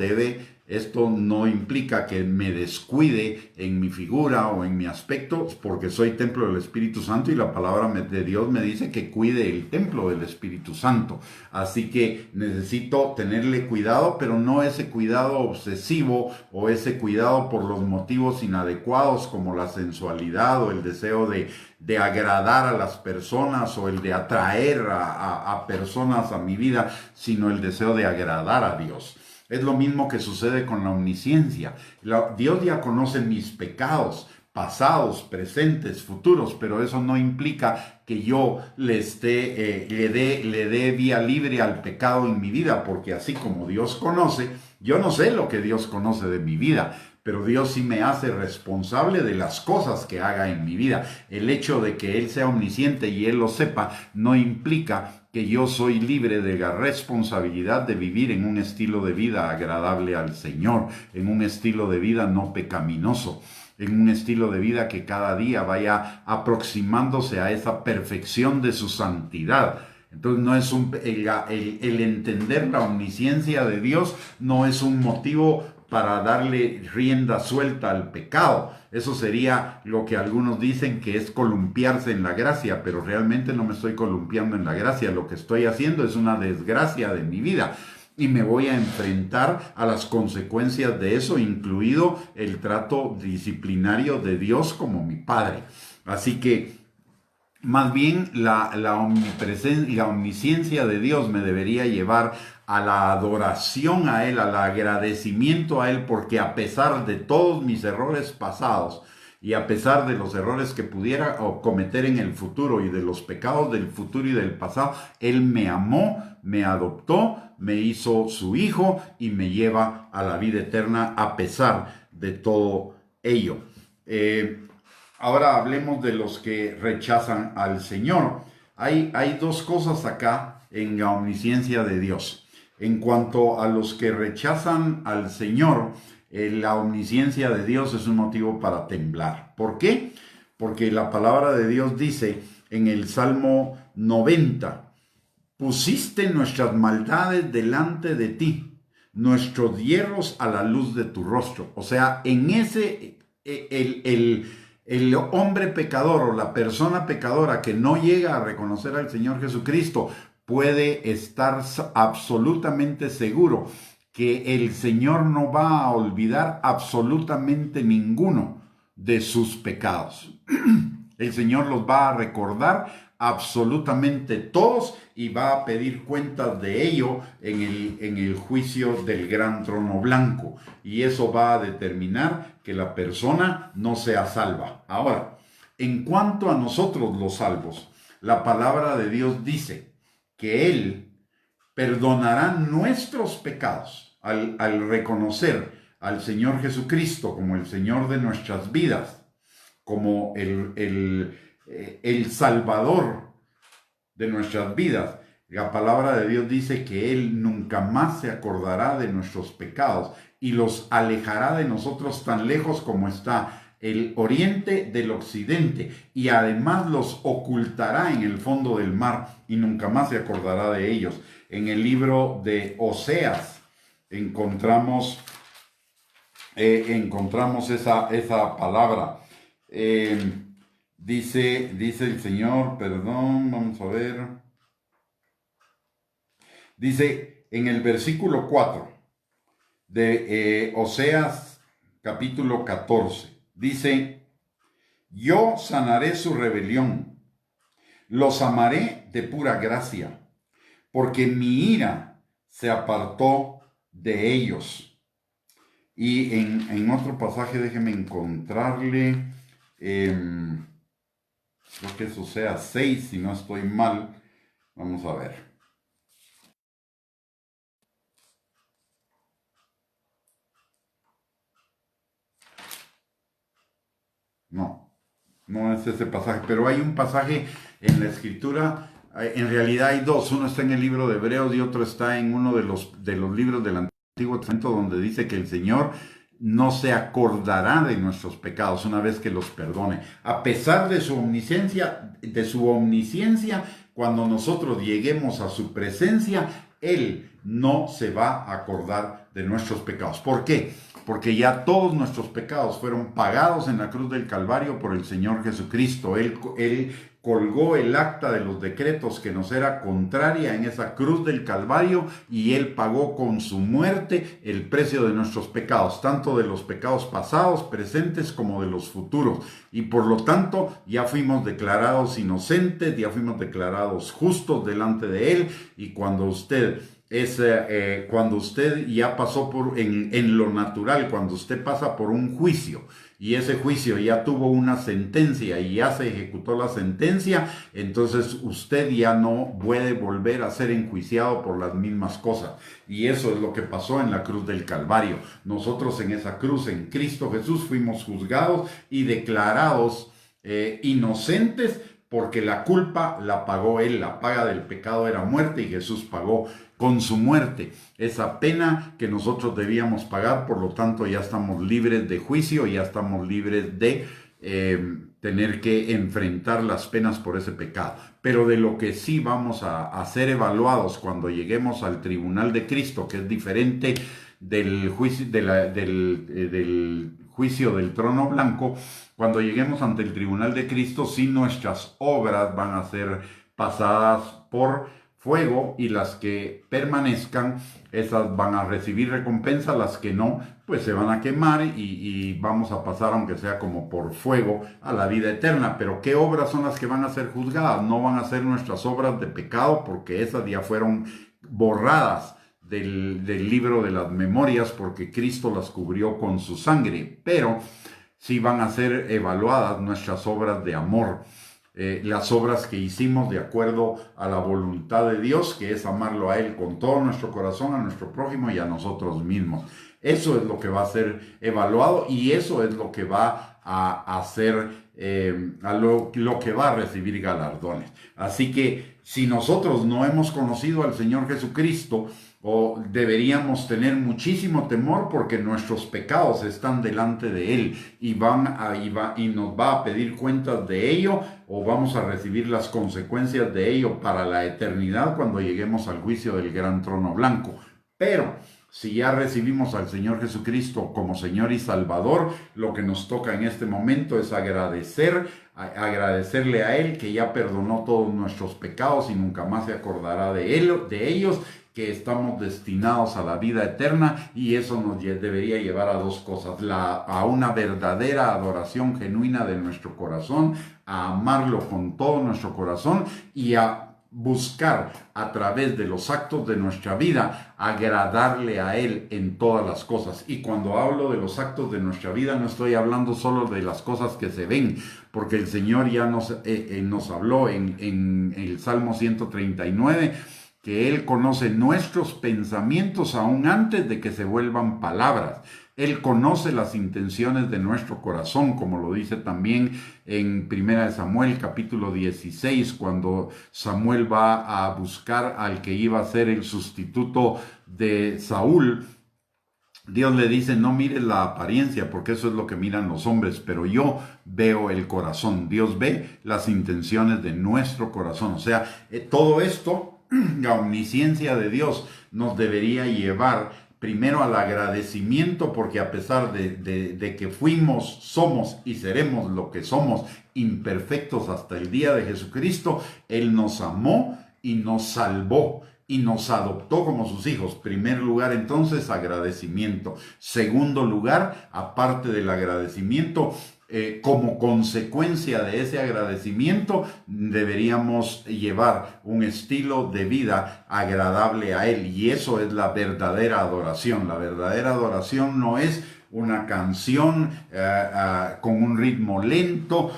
esto no implica que me descuide en mi figura o en mi aspecto, porque soy templo del Espíritu Santo y la palabra de Dios me dice que cuide el templo del Espíritu Santo. Así que necesito tenerle cuidado, pero no ese cuidado obsesivo o ese cuidado por los motivos inadecuados como la sensualidad o el deseo de agradar a las personas o el de atraer a personas a mi vida, sino el deseo de agradar a Dios. Es lo mismo que sucede con la omnisciencia. Dios ya conoce mis pecados, pasados, presentes, futuros, pero eso no implica que yo le dé vía libre al pecado en mi vida, porque así como Dios conoce, yo no sé lo que Dios conoce de mi vida, pero Dios sí me hace responsable de las cosas que haga en mi vida. El hecho de que Él sea omnisciente y Él lo sepa no implica que yo soy libre de la responsabilidad de vivir en un estilo de vida agradable al Señor, en un estilo de vida no pecaminoso, en un estilo de vida que cada día vaya aproximándose a esa perfección de su santidad. Entonces no es el entender la omnisciencia de Dios no es un motivo para darle rienda suelta al pecado. Eso sería lo que algunos dicen que es columpiarse en la gracia, pero realmente no me estoy columpiando en la gracia. Lo que estoy haciendo es una desgracia de mi vida y me voy a enfrentar a las consecuencias de eso, incluido el trato disciplinario de Dios como mi Padre. Así que más bien la omnipresencia y la omnisciencia de Dios me debería llevar a la adoración a Él, al agradecimiento a Él, porque a pesar de todos mis errores pasados y a pesar de los errores que pudiera cometer en el futuro y de los pecados del futuro y del pasado, Él me amó, me adoptó, me hizo su hijo y me lleva a la vida eterna a pesar de todo ello. Ahora hablemos de los que rechazan al Señor. Hay dos cosas acá en la omnisciencia de Dios. En cuanto a los que rechazan al Señor, la omnisciencia de Dios es un motivo para temblar. ¿Por qué? Porque la palabra de Dios dice en el Salmo 90, pusiste nuestras maldades delante de ti, nuestros hierros a la luz de tu rostro. O sea, en ese, el hombre pecador o la persona pecadora que no llega a reconocer al Señor Jesucristo puede estar absolutamente seguro que el Señor no va a olvidar absolutamente ninguno de sus pecados. El Señor los va a recordar absolutamente todos y va a pedir cuentas de ello en el juicio del gran trono blanco. Y eso va a determinar que la persona no sea salva. Ahora, en cuanto a nosotros los salvos, la palabra de Dios dice que Él perdonará nuestros pecados al reconocer al Señor Jesucristo como el Señor de nuestras vidas, como el Salvador de nuestras vidas. La palabra de Dios dice que Él nunca más se acordará de nuestros pecados y los alejará de nosotros tan lejos como está el oriente del occidente, y además los ocultará en el fondo del mar y nunca más se acordará de ellos. En el libro de Oseas encontramos esa palabra. Dice el Señor, perdón, vamos a ver. Dice en el versículo 4 de Oseas capítulo 14. Dice, yo sanaré su rebelión, los amaré de pura gracia, porque mi ira se apartó de ellos. Y en otro pasaje, déjeme encontrarle, creo que eso sea 6, si no estoy mal, vamos a ver. No es ese pasaje, pero hay un pasaje en la Escritura, en realidad hay dos, uno está en el libro de Hebreos y otro está en uno de los libros del Antiguo Testamento, donde dice que el Señor no se acordará de nuestros pecados una vez que los perdone. A pesar de su omnisciencia, cuando nosotros lleguemos a su presencia, Él no se va a acordar de nuestros pecados. ¿Por qué? Porque ya todos nuestros pecados fueron pagados en la cruz del Calvario por el Señor Jesucristo. Él colgó el acta de los decretos que nos era contraria en esa cruz del Calvario y Él pagó con su muerte el precio de nuestros pecados, tanto de los pecados pasados, presentes como de los futuros. Y por lo tanto ya fuimos declarados inocentes, ya fuimos declarados justos delante de Él. Y cuando usted ya pasó en lo natural, cuando usted pasa por un juicio y ese juicio ya tuvo una sentencia y ya se ejecutó la sentencia, entonces usted ya no puede volver a ser enjuiciado por las mismas cosas. Y eso es lo que pasó en la cruz del Calvario. Nosotros en esa cruz, en Cristo Jesús, fuimos juzgados y declarados inocentes, porque la culpa la pagó Él. La paga del pecado era muerte y Jesús pagó con su muerte esa pena que nosotros debíamos pagar. Por lo tanto, ya estamos libres de juicio, ya estamos libres de tener que enfrentar las penas por ese pecado. Pero de lo que sí vamos a ser evaluados cuando lleguemos al tribunal de Cristo, que es diferente del juicio, del juicio del trono blanco, cuando lleguemos ante el tribunal de Cristo, sí, nuestras obras van a ser pasadas por fuego, y las que permanezcan, esas van a recibir recompensa. Las que no, pues se van a quemar y vamos a pasar, aunque sea como por fuego, a la vida eterna. Pero ¿qué obras son las que van a ser juzgadas? No van a ser nuestras obras de pecado, porque esas ya fueron borradas del libro de las memorias, porque Cristo las cubrió con su sangre. Pero sí van a ser evaluadas nuestras obras de amor, las obras que hicimos de acuerdo a la voluntad de Dios, que es amarlo a Él con todo nuestro corazón, a nuestro prójimo y a nosotros mismos. Eso es lo que va a ser evaluado, y eso es lo que va a hacer, lo que va a recibir galardones. Así que si nosotros no hemos conocido al Señor Jesucristo, deberíamos tener muchísimo temor, porque nuestros pecados están delante de Él y nos va a pedir cuentas de ello, o vamos a recibir las consecuencias de ello para la eternidad cuando lleguemos al juicio del gran trono blanco. Pero si ya recibimos al Señor Jesucristo como Señor y Salvador, lo que nos toca en este momento es agradecerle a Él, que ya perdonó todos nuestros pecados y nunca más se acordará de ellos, que estamos destinados a la vida eterna. Y eso nos debería llevar a dos cosas: a una verdadera adoración genuina de nuestro corazón, a amarlo con todo nuestro corazón, y a buscar a través de los actos de nuestra vida agradarle a Él en todas las cosas. Y cuando hablo de los actos de nuestra vida, no estoy hablando solo de las cosas que se ven, porque el Señor ya nos habló en el Salmo 139, que Él conoce nuestros pensamientos aún antes de que se vuelvan palabras. Él conoce las intenciones de nuestro corazón, como lo dice también en 1 Samuel capítulo 16, cuando Samuel va a buscar al que iba a ser el sustituto de Saúl. Dios le dice: no mires la apariencia, porque eso es lo que miran los hombres, pero yo veo el corazón. Dios ve las intenciones de nuestro corazón. O sea, todo esto, la omnisciencia de Dios, nos debería llevar primero al agradecimiento, porque a pesar de que fuimos, somos y seremos lo que somos, imperfectos hasta el día de Jesucristo, Él nos amó y nos salvó y nos adoptó como sus hijos. Primer lugar, entonces, agradecimiento. Segundo lugar, aparte del agradecimiento, como consecuencia de ese agradecimiento, deberíamos llevar un estilo de vida agradable a Él, y eso es la verdadera adoración. La verdadera adoración no es una canción con un ritmo lento.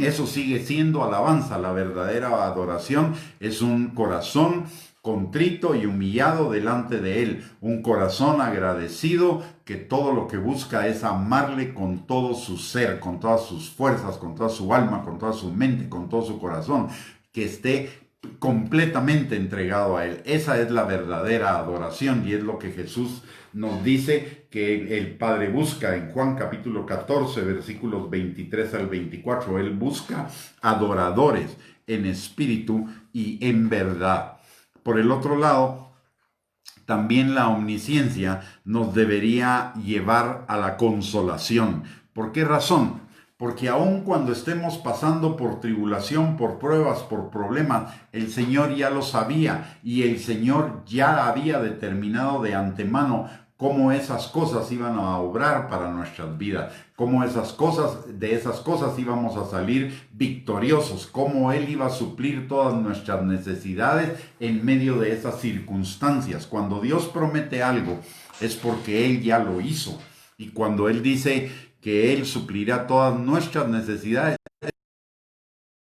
Eso sigue siendo alabanza. La verdadera adoración es un corazón contrito y humillado delante de Él, un corazón agradecido, que todo lo que busca es amarle con todo su ser, con todas sus fuerzas, con toda su alma, con toda su mente, con todo su corazón, que esté completamente entregado a Él. Esa es la verdadera adoración y es lo que Jesús nos dice que el Padre busca en Juan capítulo 14, versículos 23 al 24. Él busca adoradores en espíritu y en verdad. Por el otro lado, también la omnisciencia nos debería llevar a la consolación. ¿Por qué razón? Porque aun cuando estemos pasando por tribulación, por pruebas, por problemas, el Señor ya lo sabía y el Señor ya había determinado de antemano cómo esas cosas iban a obrar para nuestras vidas, cómo de esas cosas íbamos a salir victoriosos, cómo Él iba a suplir todas nuestras necesidades en medio de esas circunstancias. Cuando Dios promete algo, es porque Él ya lo hizo. Y cuando Él dice que Él suplirá todas nuestras necesidades,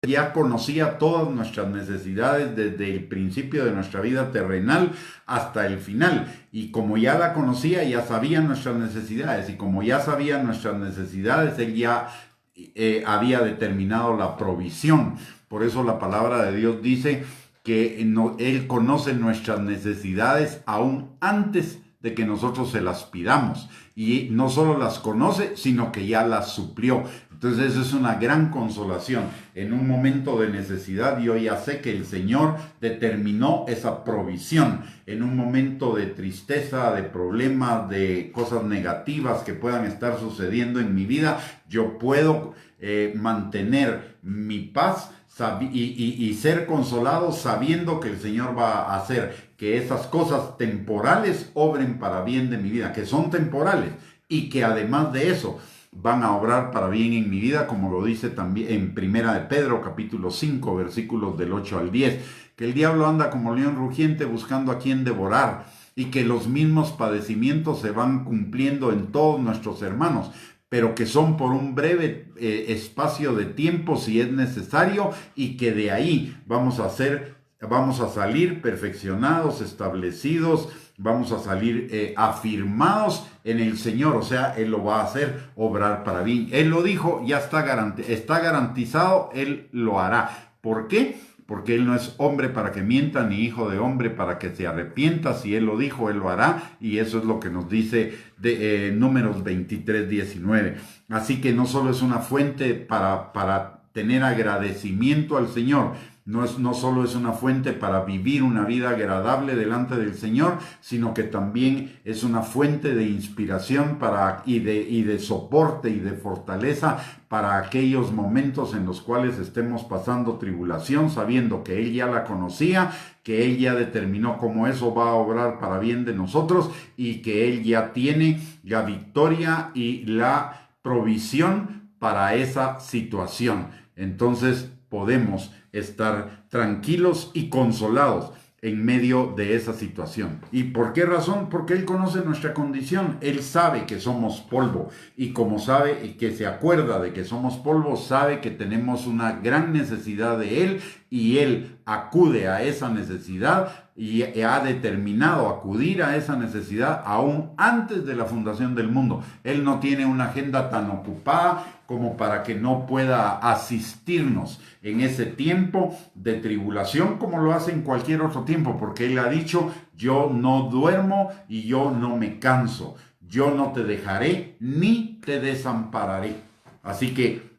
ya conocía todas nuestras necesidades desde el principio de nuestra vida terrenal hasta el final. Y como ya la conocía, ya sabía nuestras necesidades. Y como ya sabía nuestras necesidades, Él ya había determinado la provisión. Por eso la palabra de Dios dice que Él conoce nuestras necesidades aún antes de que nosotros se las pidamos. Y no solo las conoce, sino que ya las suplió. Entonces eso es una gran consolación. En un momento de necesidad yo ya sé que el Señor determinó esa provisión. En un momento de tristeza, de problemas, de cosas negativas que puedan estar sucediendo en mi vida, yo puedo mantener mi paz y ser consolado sabiendo que el Señor va a hacer que esas cosas temporales obren para bien de mi vida, que son temporales y que además de eso van a obrar para bien en mi vida, como lo dice también en Primera de Pedro, capítulo 5, versículos del 8 al 10, que el diablo anda como león rugiente buscando a quien devorar y que los mismos padecimientos se van cumpliendo en todos nuestros hermanos, pero que son por un breve espacio de tiempo si es necesario y que de ahí vamos a salir perfeccionados, establecidos, vamos a salir afirmados en el Señor. O sea, Él lo va a hacer obrar para bien. Él lo dijo, ya está garantizado, Él lo hará. ¿Por qué? Porque Él no es hombre para que mienta, ni hijo de hombre para que se arrepienta. Si Él lo dijo, Él lo hará. Y eso es lo que nos dice Números 23, 19. Así que no solo es una fuente para tener agradecimiento al Señor, no solo es una fuente para vivir una vida agradable delante del Señor, sino que también es una fuente de inspiración y de soporte y de fortaleza para aquellos momentos en los cuales estemos pasando tribulación, sabiendo que Él ya la conocía, que Él ya determinó cómo eso va a obrar para bien de nosotros y que Él ya tiene la victoria y la provisión para esa situación. Entonces podemos estar tranquilos y consolados en medio de esa situación. ¿Y por qué razón? Porque Él conoce nuestra condición. Él sabe que somos polvo y como sabe y que se acuerda de que somos polvo, sabe que tenemos una gran necesidad de Él y Él acude a esa necesidad y ha determinado acudir a esa necesidad aún antes de la fundación del mundo. Él no tiene una agenda tan ocupada como para que no pueda asistirnos en ese tiempo de tribulación como lo hace en cualquier otro tiempo, porque Él ha dicho, yo no duermo y yo no me canso, yo no te dejaré ni te desampararé. Así que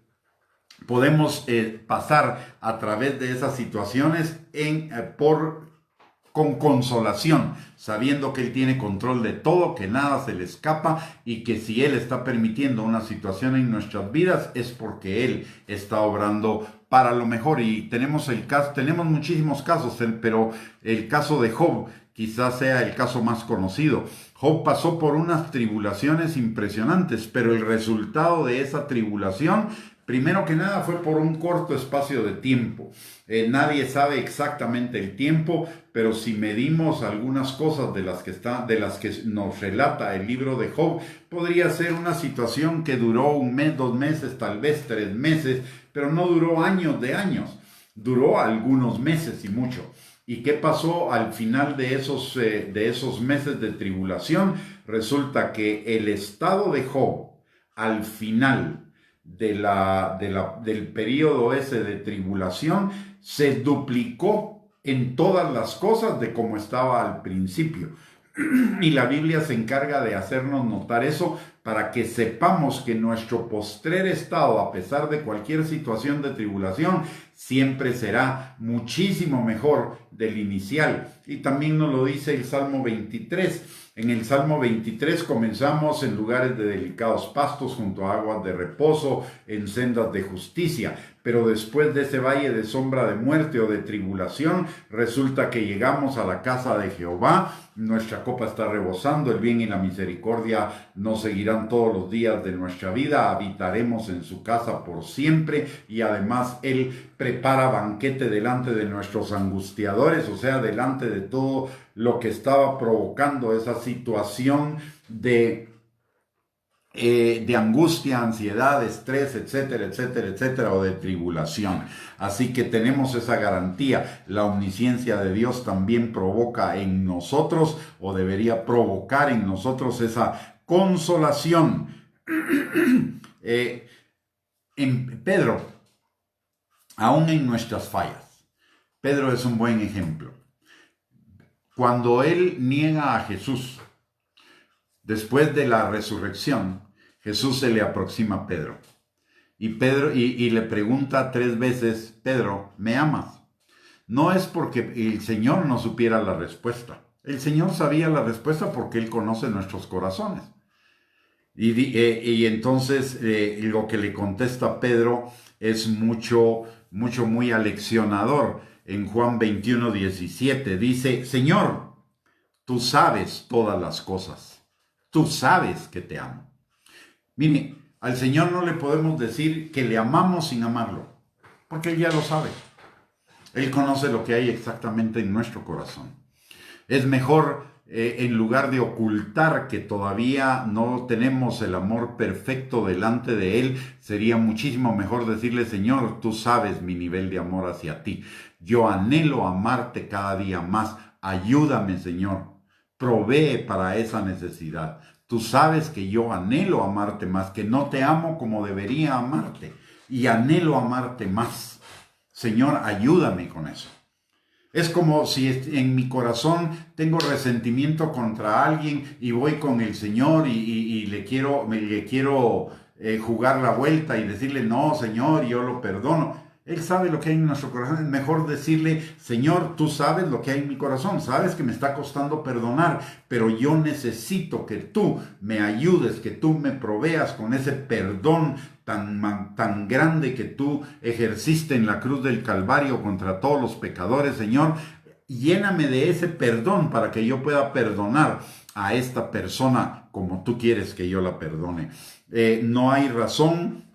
podemos pasar a través de esas situaciones con consolación, sabiendo que Él tiene control de todo, que nada se le escapa y que si Él está permitiendo una situación en nuestras vidas es porque Él está obrando para lo mejor. Y tenemos muchísimos casos, pero el caso de Job quizás sea el caso más conocido. Job pasó por unas tribulaciones impresionantes, pero el resultado de esa tribulación, primero que nada, fue por un corto espacio de tiempo. Nadie sabe exactamente el tiempo, pero si medimos algunas cosas de las que nos relata el libro de Job, podría ser una situación que duró 1 mes, 2 meses, tal vez 3 meses, pero no duró años de años. Duró algunos meses y mucho. ¿Y qué pasó al final de esos meses de tribulación? Resulta que el estado de Job, al final del periodo ese de tribulación, se duplicó en todas las cosas de como estaba al principio. Y la Biblia se encarga de hacernos notar eso para que sepamos que nuestro postrer estado, a pesar de cualquier situación de tribulación, siempre será muchísimo mejor del inicial. Y también nos lo dice el Salmo 23. En el Salmo 23 comenzamos: en lugares de delicados pastos, junto a aguas de reposo, en sendas de justicia. Pero después de ese valle de sombra de muerte o de tribulación, resulta que llegamos a la casa de Jehová. Nuestra copa está rebosando, el bien y la misericordia nos seguirán todos los días de nuestra vida. Habitaremos en su casa por siempre, y además Él prepara banquete delante de nuestros angustiadores, o sea, delante de todo lo que estaba provocando esa situación de angustia, ansiedad, estrés, etcétera, etcétera, etcétera, o de tribulación. Así que tenemos esa garantía. La omnisciencia de Dios también provoca en nosotros, o debería provocar en nosotros, esa consolación. En Pedro, aún en nuestras fallas, Pedro es un buen ejemplo. Cuando él niega a Jesús, después de la resurrección, Jesús se le aproxima a Pedro. Y le pregunta 3 veces: Pedro, ¿me amas? No es porque el Señor no supiera la respuesta. El Señor sabía la respuesta porque Él conoce nuestros corazones. Y entonces lo que le contesta Pedro es muy aleccionador. En Juan 21:17 dice: Señor, tú sabes todas las cosas. Tú sabes que te amo. Mire, al Señor no le podemos decir que le amamos sin amarlo, porque Él ya lo sabe. Él conoce lo que hay exactamente en nuestro corazón. Es mejor, en lugar de ocultar que todavía no tenemos el amor perfecto delante de Él, sería muchísimo mejor decirle: Señor, tú sabes mi nivel de amor hacia ti. Yo anhelo amarte cada día más. Ayúdame, Señor. Provee para esa necesidad. Tú sabes que yo anhelo amarte más, que no te amo como debería amarte, y anhelo amarte más. Señor, ayúdame con eso. Es como si en mi corazón tengo resentimiento contra alguien y voy con el Señor y le quiero jugar la vuelta y decirle: no, Señor, yo lo perdono. Él sabe lo que hay en nuestro corazón. Es mejor decirle: Señor, tú sabes lo que hay en mi corazón. Sabes que me está costando perdonar, pero yo necesito que tú me ayudes, que tú me proveas con ese perdón tan grande que tú ejerciste en la cruz del Calvario contra todos los pecadores. Señor, lléname de ese perdón para que yo pueda perdonar a esta persona como tú quieres que yo la perdone. No hay razón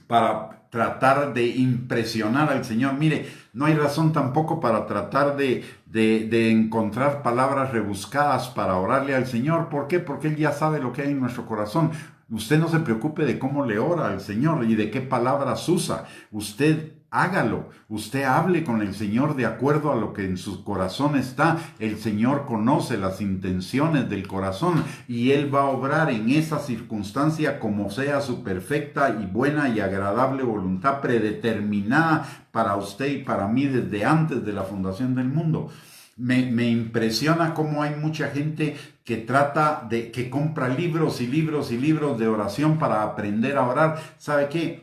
para tratar de impresionar al Señor. Mire, no hay razón tampoco para tratar de encontrar palabras rebuscadas para orarle al Señor. ¿Por qué? Porque Él ya sabe lo que hay en nuestro corazón. Usted no se preocupe de cómo le ora al Señor y de qué palabras usa. Usted hágalo. Usted hable con el Señor de acuerdo a lo que en su corazón está. El Señor conoce las intenciones del corazón y Él va a obrar en esa circunstancia como sea su perfecta y buena y agradable voluntad predeterminada para usted y para mí desde antes de la fundación del mundo. Me impresiona cómo hay mucha gente que compra libros y libros y libros de oración para aprender a orar. ¿Sabe qué?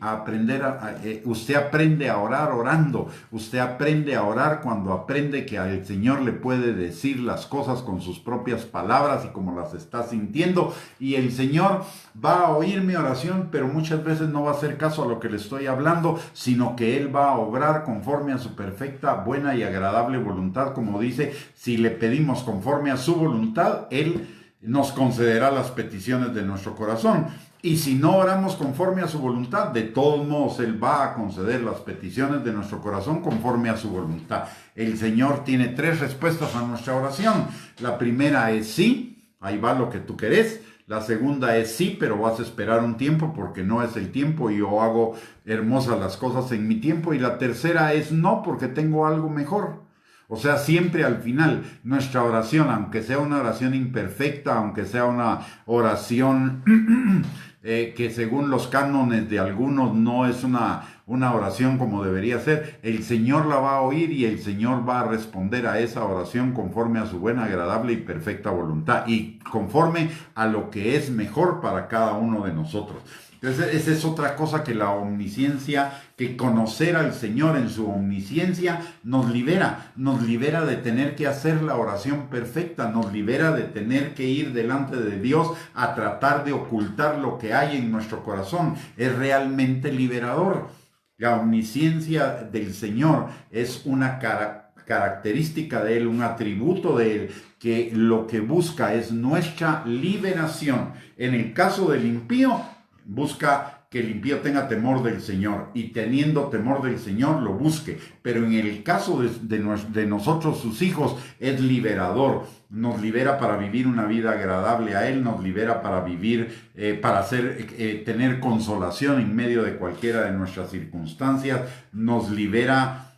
Usted aprende a orar orando. Usted aprende a orar cuando aprende que al Señor le puede decir las cosas con sus propias palabras y como las está sintiendo. Y el Señor va a oír mi oración, pero muchas veces no va a hacer caso a lo que le estoy hablando, sino que Él va a obrar conforme a su perfecta, buena y agradable voluntad. Como dice, si le pedimos conforme a su voluntad, Él nos concederá las peticiones de nuestro corazón. Y si no oramos conforme a su voluntad, de todos modos Él va a conceder las peticiones de nuestro corazón conforme a su voluntad. El Señor tiene 3 respuestas a nuestra oración. La primera es sí, ahí va lo que tú querés. La segunda es sí, pero vas a esperar un tiempo porque no es el tiempo y yo hago hermosas las cosas en mi tiempo. Y la tercera es no, porque tengo algo mejor. O sea, siempre al final, nuestra oración, aunque sea una oración imperfecta, aunque sea una oración que según los cánones de algunos no es una oración como debería ser, el Señor la va a oír y el Señor va a responder a esa oración conforme a su buena, agradable y perfecta voluntad y conforme a lo que es mejor para cada uno de nosotros. Entonces, esa es otra cosa que la omnisciencia, que conocer al Señor en su omnisciencia nos libera de tener que hacer la oración perfecta, nos libera de tener que ir delante de Dios a tratar de ocultar lo que hay en nuestro corazón. Es realmente liberador. La omnisciencia del Señor es una característica de Él, un atributo de Él, que lo que busca es nuestra liberación. En el caso del impío, busca que el impío tenga temor del Señor y teniendo temor del Señor lo busque. Pero en el caso de nosotros, sus hijos, es liberador. Nos libera para vivir una vida agradable a Él, nos libera para vivir, para tener consolación en medio de cualquiera de nuestras circunstancias, nos libera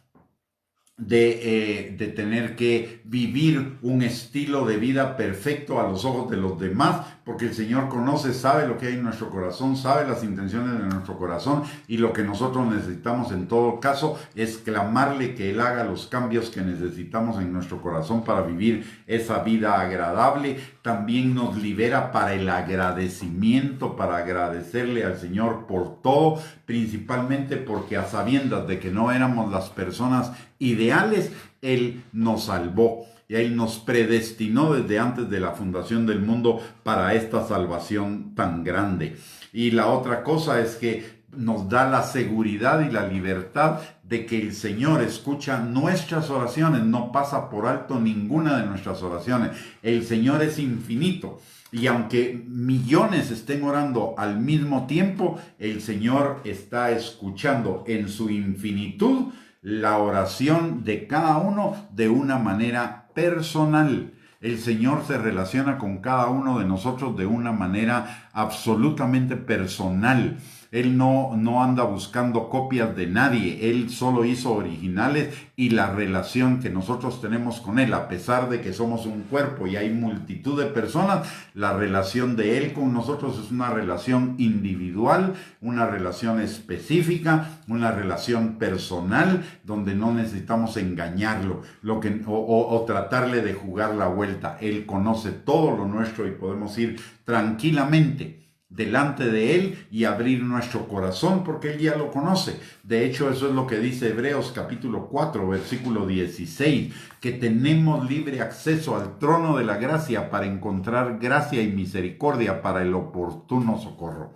de tener que vivir un estilo de vida perfecto a los ojos de los demás, porque el Señor conoce, sabe lo que hay en nuestro corazón, sabe las intenciones de nuestro corazón y lo que nosotros necesitamos en todo caso es clamarle que Él haga los cambios que necesitamos en nuestro corazón para vivir esa vida agradable. También nos libera para el agradecimiento, para agradecerle al Señor por todo, principalmente porque a sabiendas de que no éramos las personas ideales, Él nos salvó. Y Él nos predestinó desde antes de la fundación del mundo para esta salvación tan grande. Y la otra cosa es que nos da la seguridad y la libertad de que el Señor escucha nuestras oraciones, no pasa por alto ninguna de nuestras oraciones. El Señor es infinito. Y aunque millones estén orando al mismo tiempo, el Señor está escuchando en su infinitud la oración de cada uno de una manera personal. El Señor se relaciona con cada uno de nosotros de una manera absolutamente personal. Él no anda buscando copias de nadie. Él solo hizo originales y la relación que nosotros tenemos con Él, a pesar de que somos un cuerpo y hay multitud de personas, la relación de Él con nosotros es una relación individual, una relación específica, una relación personal, donde no necesitamos engañarlo o tratarle de jugar la vuelta. Él conoce todo lo nuestro y podemos ir tranquilamente delante de Él y abrir nuestro corazón porque Él ya lo conoce. De hecho, eso es lo que dice Hebreos capítulo 4, versículo 16, que tenemos libre acceso al trono de la gracia para encontrar gracia y misericordia para el oportuno socorro.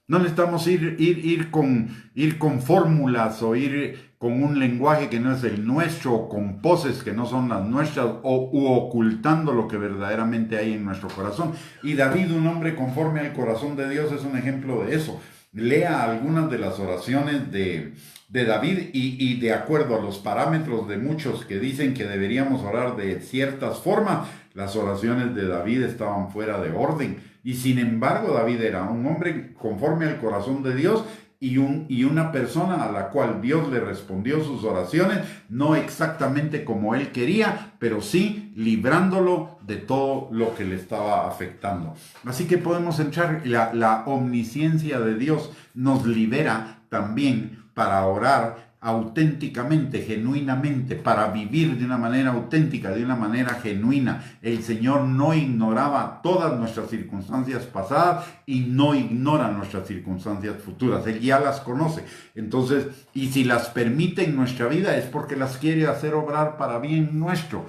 No necesitamos ir con fórmulas o ir con un lenguaje que no es el nuestro, o con poses que no son las nuestras, u ocultando lo que verdaderamente hay en nuestro corazón. Y David, un hombre conforme al corazón de Dios, es un ejemplo de eso. Lea algunas de las oraciones de David y de acuerdo a los parámetros de muchos que dicen que deberíamos orar de ciertas formas, las oraciones de David estaban fuera de orden. Y sin embargo, David era un hombre conforme al corazón de Dios y una persona a la cual Dios le respondió sus oraciones, no exactamente como él quería, pero sí librándolo de todo lo que le estaba afectando. Así que podemos entrar, la omnisciencia de Dios nos libera también para orar auténticamente, genuinamente, para vivir de una manera auténtica, de una manera genuina. El Señor no ignoraba todas nuestras circunstancias pasadas y no ignora nuestras circunstancias futuras. Él ya las conoce. Entonces, y si las permite en nuestra vida es porque las quiere hacer obrar para bien nuestro.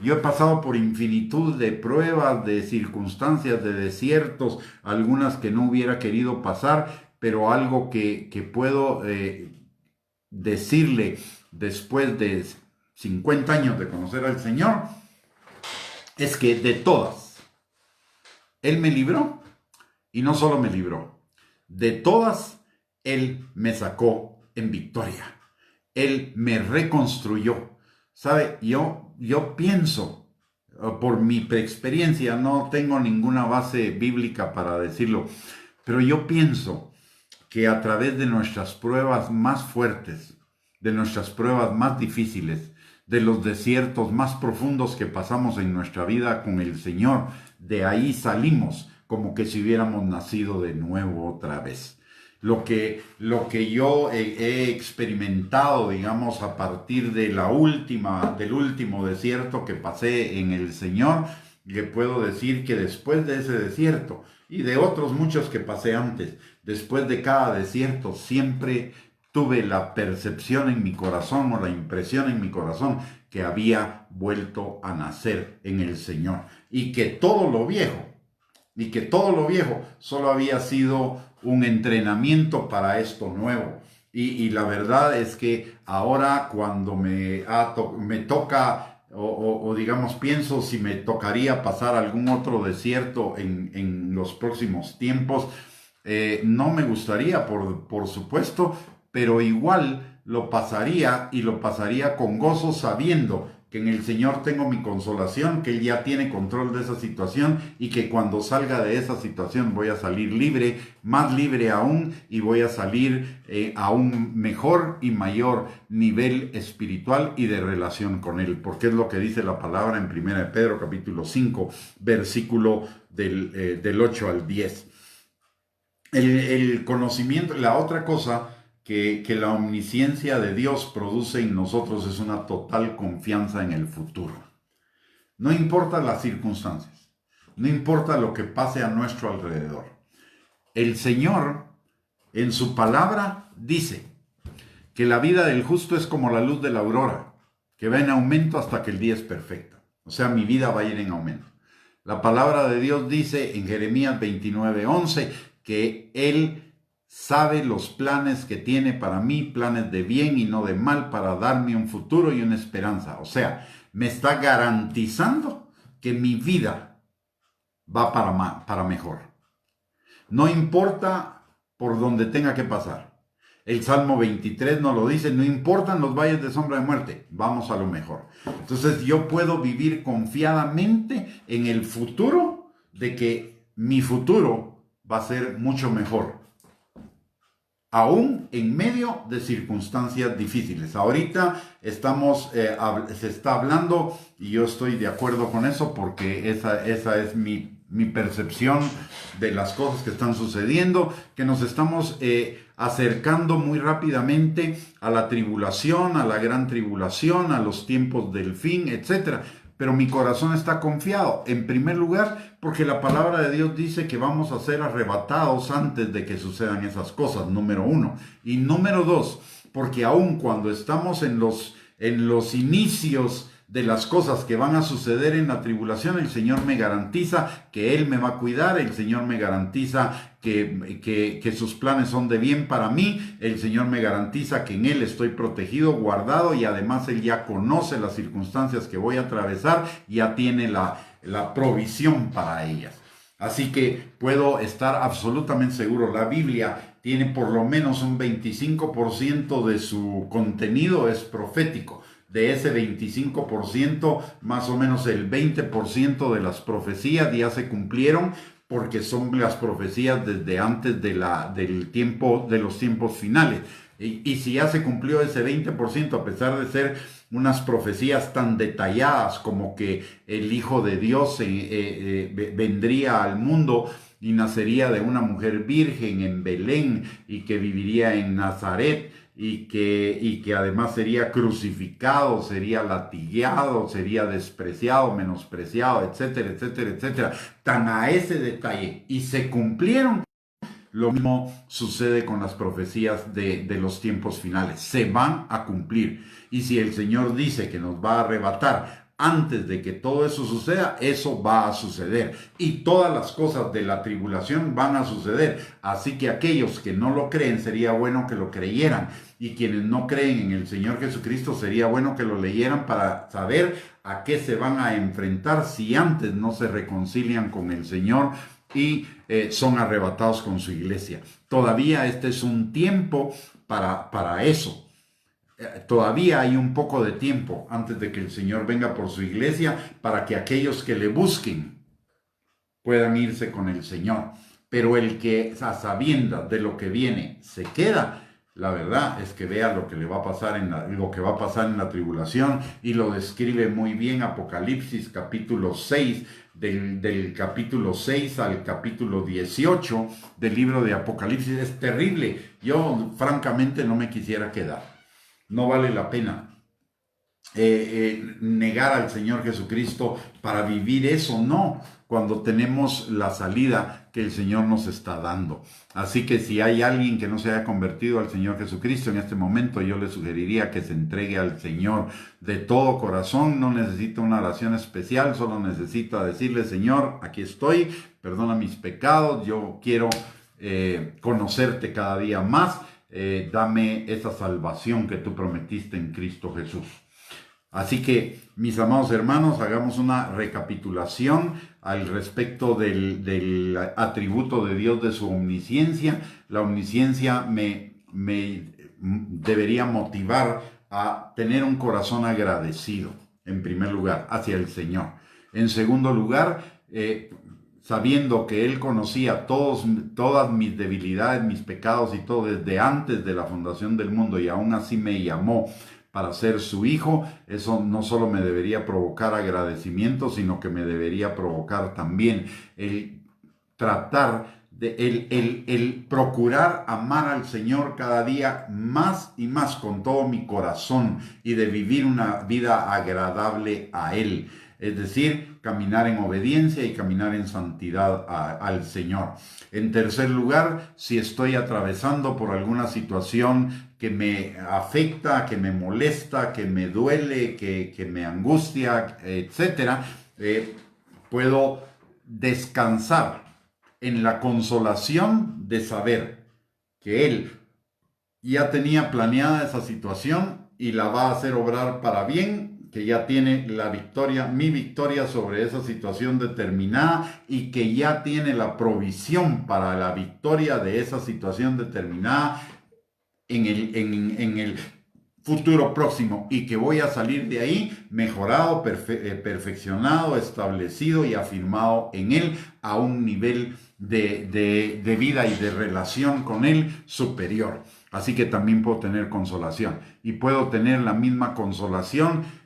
Yo he pasado por infinitud de pruebas, de circunstancias, de desiertos, algunas que no hubiera querido pasar, pero algo que puedo decirle después de 50 años de conocer al Señor es que de todas, Él me libró y no solo me libró, de todas Él me sacó en victoria. Él me reconstruyó. ¿Sabe? Yo pienso, por mi experiencia, no tengo ninguna base bíblica para decirlo, pero yo pienso que a través de nuestras pruebas más fuertes, de nuestras pruebas más difíciles, de los desiertos más profundos que pasamos en nuestra vida con el Señor. De ahí salimos como que si hubiéramos nacido de nuevo otra vez. Lo que yo he experimentado, digamos, a partir de del último desierto que pasé en el Señor, le puedo decir que después de ese desierto y de otros muchos que pasé antes, después de cada desierto siempre tuve la percepción en mi corazón o la impresión en mi corazón que había vuelto a nacer en el Señor y que todo lo viejo solo había sido un entrenamiento para esto nuevo. Y la verdad es que ahora cuando me toca, o digamos pienso si me tocaría pasar algún otro desierto en los próximos tiempos, no me gustaría, por supuesto, pero igual lo pasaría y lo pasaría con gozo sabiendo que en el Señor tengo mi consolación, que Él ya tiene control de esa situación y que cuando salga de esa situación voy a salir libre, más libre aún, y voy a salir a un mejor y mayor nivel espiritual y de relación con Él, porque es lo que dice la palabra en 1 de Pedro capítulo 5, versículo del 8 al 10. El conocimiento, la otra cosa que la omnisciencia de Dios produce en nosotros es una total confianza en el futuro. No importa las circunstancias, no importa lo que pase a nuestro alrededor. El Señor, en su palabra, dice que la vida del justo es como la luz de la aurora, que va en aumento hasta que el día es perfecto. O sea, mi vida va a ir en aumento. La palabra de Dios dice en Jeremías 29:11 que Él sabe los planes que tiene para mí, planes de bien y no de mal, para darme un futuro y una esperanza. O sea, me está garantizando que mi vida va para mejor. No importa por donde tenga que pasar. El Salmo 23 nos lo dice, no importan los valles de sombra de muerte, vamos a lo mejor. Entonces yo puedo vivir confiadamente en el futuro, de que mi futuro va a ser mucho mejor, aún en medio de circunstancias difíciles. Ahorita se está hablando, y yo estoy de acuerdo con eso, porque esa es mi percepción de las cosas que están sucediendo, que nos estamos acercando muy rápidamente a la tribulación, a la gran tribulación, a los tiempos del fin, etcétera. Pero mi corazón está confiado, en primer lugar, porque la palabra de Dios dice que vamos a ser arrebatados antes de que sucedan esas cosas, número uno. Y número dos, porque aun cuando estamos en los inicios de las cosas que van a suceder en la tribulación, el Señor me garantiza que Él me va a cuidar, el Señor me garantiza que sus planes son de bien para mí, el Señor me garantiza que en Él estoy protegido, guardado, y además Él ya conoce las circunstancias que voy a atravesar, ya tiene la provisión para ellas. Así que puedo estar absolutamente seguro. La Biblia tiene por lo menos un 25% de su contenido es profético. De ese 25%, más o menos el 20% de las profecías ya se cumplieron, porque son las profecías desde antes de los tiempos finales. Y si ya se cumplió ese 20%, a pesar de ser unas profecías tan detalladas como que el Hijo de Dios vendría al mundo y nacería de una mujer virgen en Belén y que viviría en Nazaret, y que además sería crucificado, sería latigueado, sería despreciado, menospreciado, etcétera, etcétera, etcétera. Tan a ese detalle. Y se cumplieron. Lo mismo sucede con las profecías de los tiempos finales. Se van a cumplir. Y si el Señor dice que nos va a arrebatar antes de que todo eso suceda, eso va a suceder. Y todas las cosas de la tribulación van a suceder. Así que aquellos que no lo creen, sería bueno que lo creyeran. Y quienes no creen en el Señor Jesucristo, sería bueno que lo leyeran para saber a qué se van a enfrentar si antes no se reconcilian con el Señor y son arrebatados con su iglesia. Todavía este es un tiempo para eso. Todavía hay un poco de tiempo antes de que el Señor venga por su iglesia, para que aquellos que le busquen puedan irse con el Señor. Pero el que a sabiendas de lo que viene se queda, La verdad es que vea lo que le va a pasar lo que va a pasar en la tribulación, y lo describe muy bien Apocalipsis capítulo 6, del capítulo 6 al capítulo 18 del libro de Apocalipsis. Es terrible. Yo francamente no me quisiera quedar. No vale la pena negar al Señor Jesucristo para vivir eso, no, cuando tenemos la salida que el Señor nos está dando. Así que si hay alguien que no se haya convertido al Señor Jesucristo en este momento, yo le sugeriría que se entregue al Señor de todo corazón. No necesita una oración especial, solo necesita decirle: Señor, aquí estoy, perdona mis pecados, yo quiero conocerte cada día más, dame esa salvación que tú prometiste en Cristo Jesús. Así que, mis amados hermanos, hagamos una recapitulación al respecto del atributo de Dios, de su omnisciencia. La omnisciencia me debería motivar a tener un corazón agradecido, en primer lugar, hacia el Señor. En segundo lugar, sabiendo que Él conocía todas mis debilidades, mis pecados y todo desde antes de la fundación del mundo, y aún así me llamó para ser su hijo. Eso no solo me debería provocar agradecimiento, sino que me debería provocar también el tratar el procurar amar al Señor cada día más y más con todo mi corazón, y de vivir una vida agradable a Él. Es decir, caminar en obediencia y caminar en santidad al Señor. En tercer lugar, si estoy atravesando por alguna situación que me afecta, que me molesta, que me duele, que me angustia, etcétera, puedo descansar en la consolación de saber que Él ya tenía planeada esa situación y la va a hacer obrar para bien, que ya tiene la victoria, mi victoria sobre esa situación determinada, y que ya tiene la provisión para la victoria de esa situación determinada en el futuro próximo, y que voy a salir de ahí mejorado, perfeccionado, establecido y afirmado en Él, a un nivel de vida y de relación con Él superior. Así que también puedo tener consolación, y puedo tener la misma consolación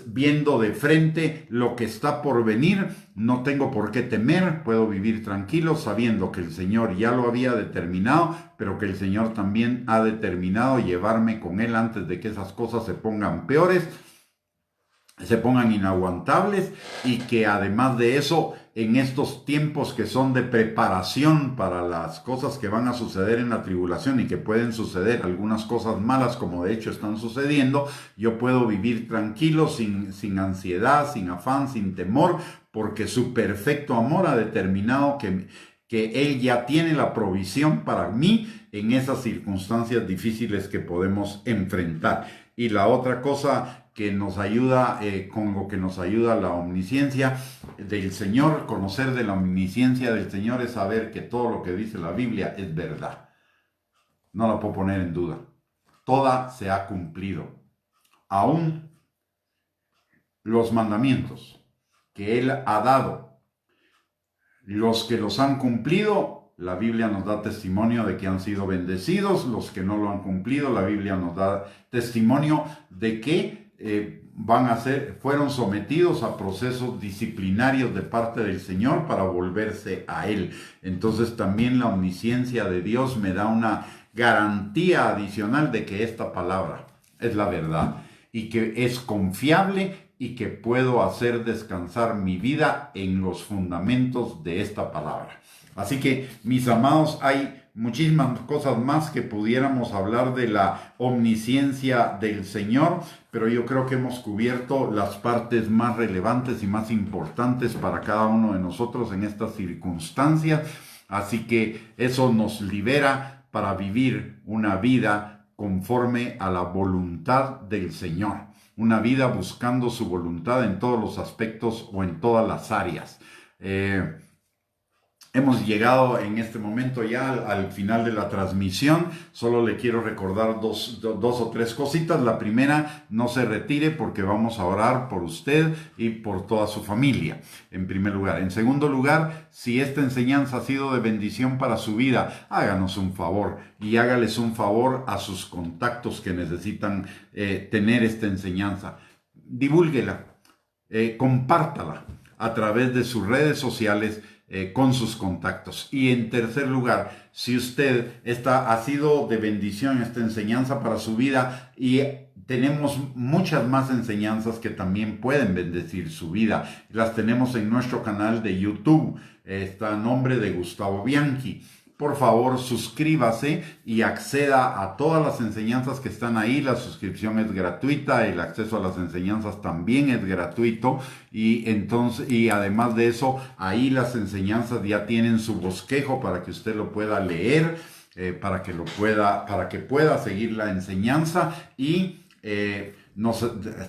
viendo de frente lo que está por venir. No tengo por qué temer, puedo vivir tranquilo sabiendo que el Señor ya lo había determinado, pero que el Señor también ha determinado llevarme con Él antes de que esas cosas se pongan peores, se pongan inaguantables, y que además de eso, en estos tiempos que son de preparación para las cosas que van a suceder en la tribulación, y que pueden suceder algunas cosas malas, como de hecho están sucediendo, yo puedo vivir tranquilo, sin ansiedad, sin afán, sin temor, porque su perfecto amor ha determinado que Él ya tiene la provisión para mí en esas circunstancias difíciles que podemos enfrentar. Y la otra cosa que nos ayuda, con lo que nos ayuda la omnisciencia del Señor, conocer de la omnisciencia del Señor, es saber que todo lo que dice la Biblia es verdad. No la puedo poner en duda. Toda se ha cumplido. Aún los mandamientos que Él ha dado, los que los han cumplido, la Biblia nos da testimonio de que han sido bendecidos. Los que no lo han cumplido, la Biblia nos da testimonio de que fueron sometidos a procesos disciplinarios de parte del Señor para volverse a Él. Entonces también la omnisciencia de Dios me da una garantía adicional de que esta palabra es la verdad, y que es confiable, y que puedo hacer descansar mi vida en los fundamentos de esta palabra. Así que, mis amados, hay muchísimas cosas más que pudiéramos hablar de la omnisciencia del Señor, pero yo creo que hemos cubierto las partes más relevantes y más importantes para cada uno de nosotros en estas circunstancias. Así que eso nos libera para vivir una vida conforme a la voluntad del Señor, una vida buscando su voluntad en todos los aspectos o en todas las áreas. Hemos llegado en este momento ya al final de la transmisión. Solo le quiero recordar dos o tres cositas. La primera, no se retire porque vamos a orar por usted y por toda su familia, en primer lugar. En segundo lugar, si esta enseñanza ha sido de bendición para su vida, háganos un favor y hágales un favor a sus contactos que necesitan tener esta enseñanza. Divúlguela, compártala a través de sus redes sociales, con sus contactos. Y en tercer lugar, si usted ha sido de bendición esta enseñanza para su vida, y tenemos muchas más enseñanzas que también pueden bendecir su vida, las tenemos en nuestro canal de YouTube, está a nombre de Gustavo Bianchi. Por favor, suscríbase y acceda a todas las enseñanzas que están ahí. La suscripción es gratuita, el acceso a las enseñanzas también es gratuito, y además de eso, ahí las enseñanzas ya tienen su bosquejo para que usted lo pueda leer, para que pueda seguir la enseñanza, y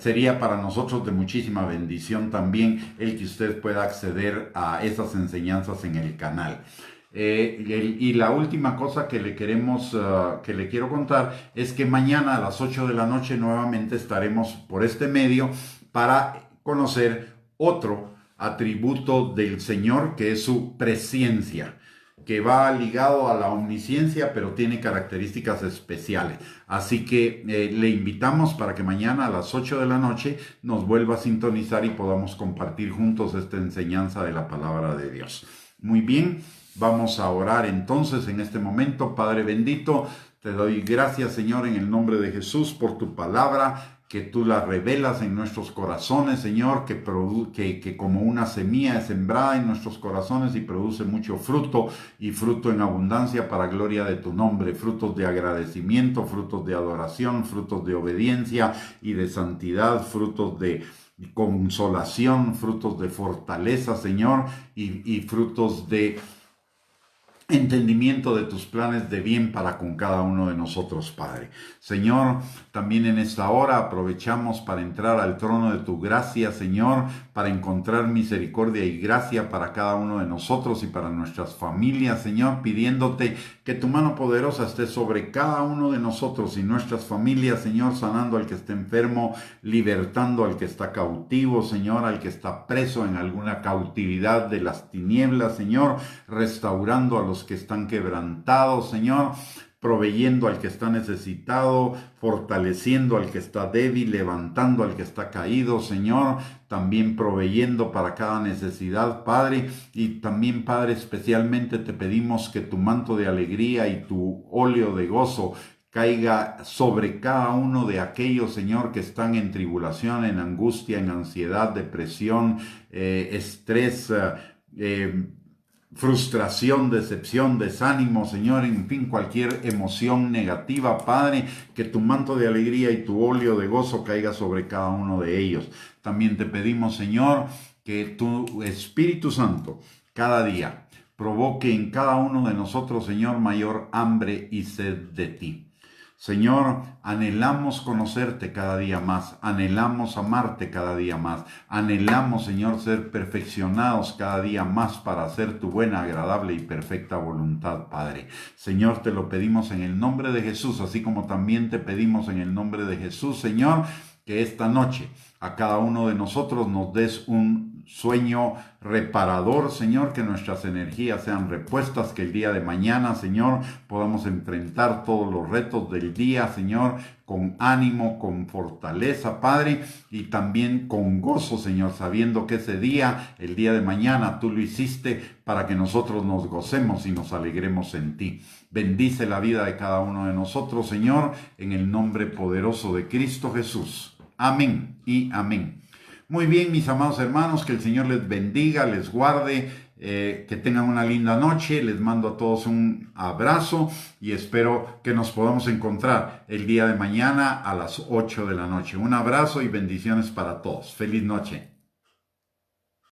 sería para nosotros de muchísima bendición también el que usted pueda acceder a esas enseñanzas en el canal. Y la última cosa que le quiero contar es que mañana a las 8 de la noche nuevamente estaremos por este medio para conocer otro atributo del Señor, que es su presciencia, que va ligado a la omnisciencia, pero tiene características especiales. Así que le invitamos para que mañana a las 8 de la noche nos vuelva a sintonizar y podamos compartir juntos esta enseñanza de la palabra de Dios. Muy bien. Vamos a orar entonces en este momento. Padre bendito, te doy gracias, Señor, en el nombre de Jesús, por tu palabra, que tú la revelas en nuestros corazones, Señor, que como una semilla es sembrada en nuestros corazones y produce mucho fruto, y fruto en abundancia para gloria de tu nombre, frutos de agradecimiento, frutos de adoración, frutos de obediencia y de santidad, frutos de consolación, frutos de fortaleza, Señor, y frutos de entendimiento de tus planes de bien para con cada uno de nosotros, Padre. Señor, también en esta hora aprovechamos para entrar al trono de tu gracia, Señor, para encontrar misericordia y gracia para cada uno de nosotros y para nuestras familias, Señor, pidiéndote que tu mano poderosa esté sobre cada uno de nosotros y nuestras familias, Señor, sanando al que esté enfermo, libertando al que está cautivo, Señor, al que está preso en alguna cautividad de las tinieblas, Señor, restaurando a los que están quebrantados, Señor, proveyendo al que está necesitado, fortaleciendo al que está débil, levantando al que está caído, Señor, también proveyendo para cada necesidad, Padre. Y también, Padre, especialmente te pedimos que tu manto de alegría y tu óleo de gozo caiga sobre cada uno de aquellos, Señor, que están en tribulación, en angustia, en ansiedad, depresión, estrés, frustración, decepción, desánimo, Señor, en fin, cualquier emoción negativa, Padre, que tu manto de alegría y tu óleo de gozo caiga sobre cada uno de ellos. También te pedimos, Señor, que tu Espíritu Santo cada día provoque en cada uno de nosotros, Señor, mayor hambre y sed de ti. Señor, anhelamos conocerte cada día más, anhelamos amarte cada día más, anhelamos, Señor, ser perfeccionados cada día más para hacer tu buena, agradable y perfecta voluntad, Padre. Señor, te lo pedimos en el nombre de Jesús, así como también te pedimos en el nombre de Jesús, Señor, que esta noche a cada uno de nosotros nos des un sueño reparador, Señor, que nuestras energías sean repuestas, que el día de mañana, Señor, podamos enfrentar todos los retos del día, Señor, con ánimo, con fortaleza, Padre, y también con gozo, Señor, sabiendo que ese día, el día de mañana, tú lo hiciste para que nosotros nos gocemos y nos alegremos en ti. Bendice la vida de cada uno de nosotros, Señor, en el nombre poderoso de Cristo Jesús. Amén y amén. Muy bien, mis amados hermanos, que el Señor les bendiga, les guarde, que tengan una linda noche. Les mando a todos un abrazo y espero que nos podamos encontrar el día de mañana a las 8 de la noche. Un abrazo y bendiciones para todos. Feliz noche.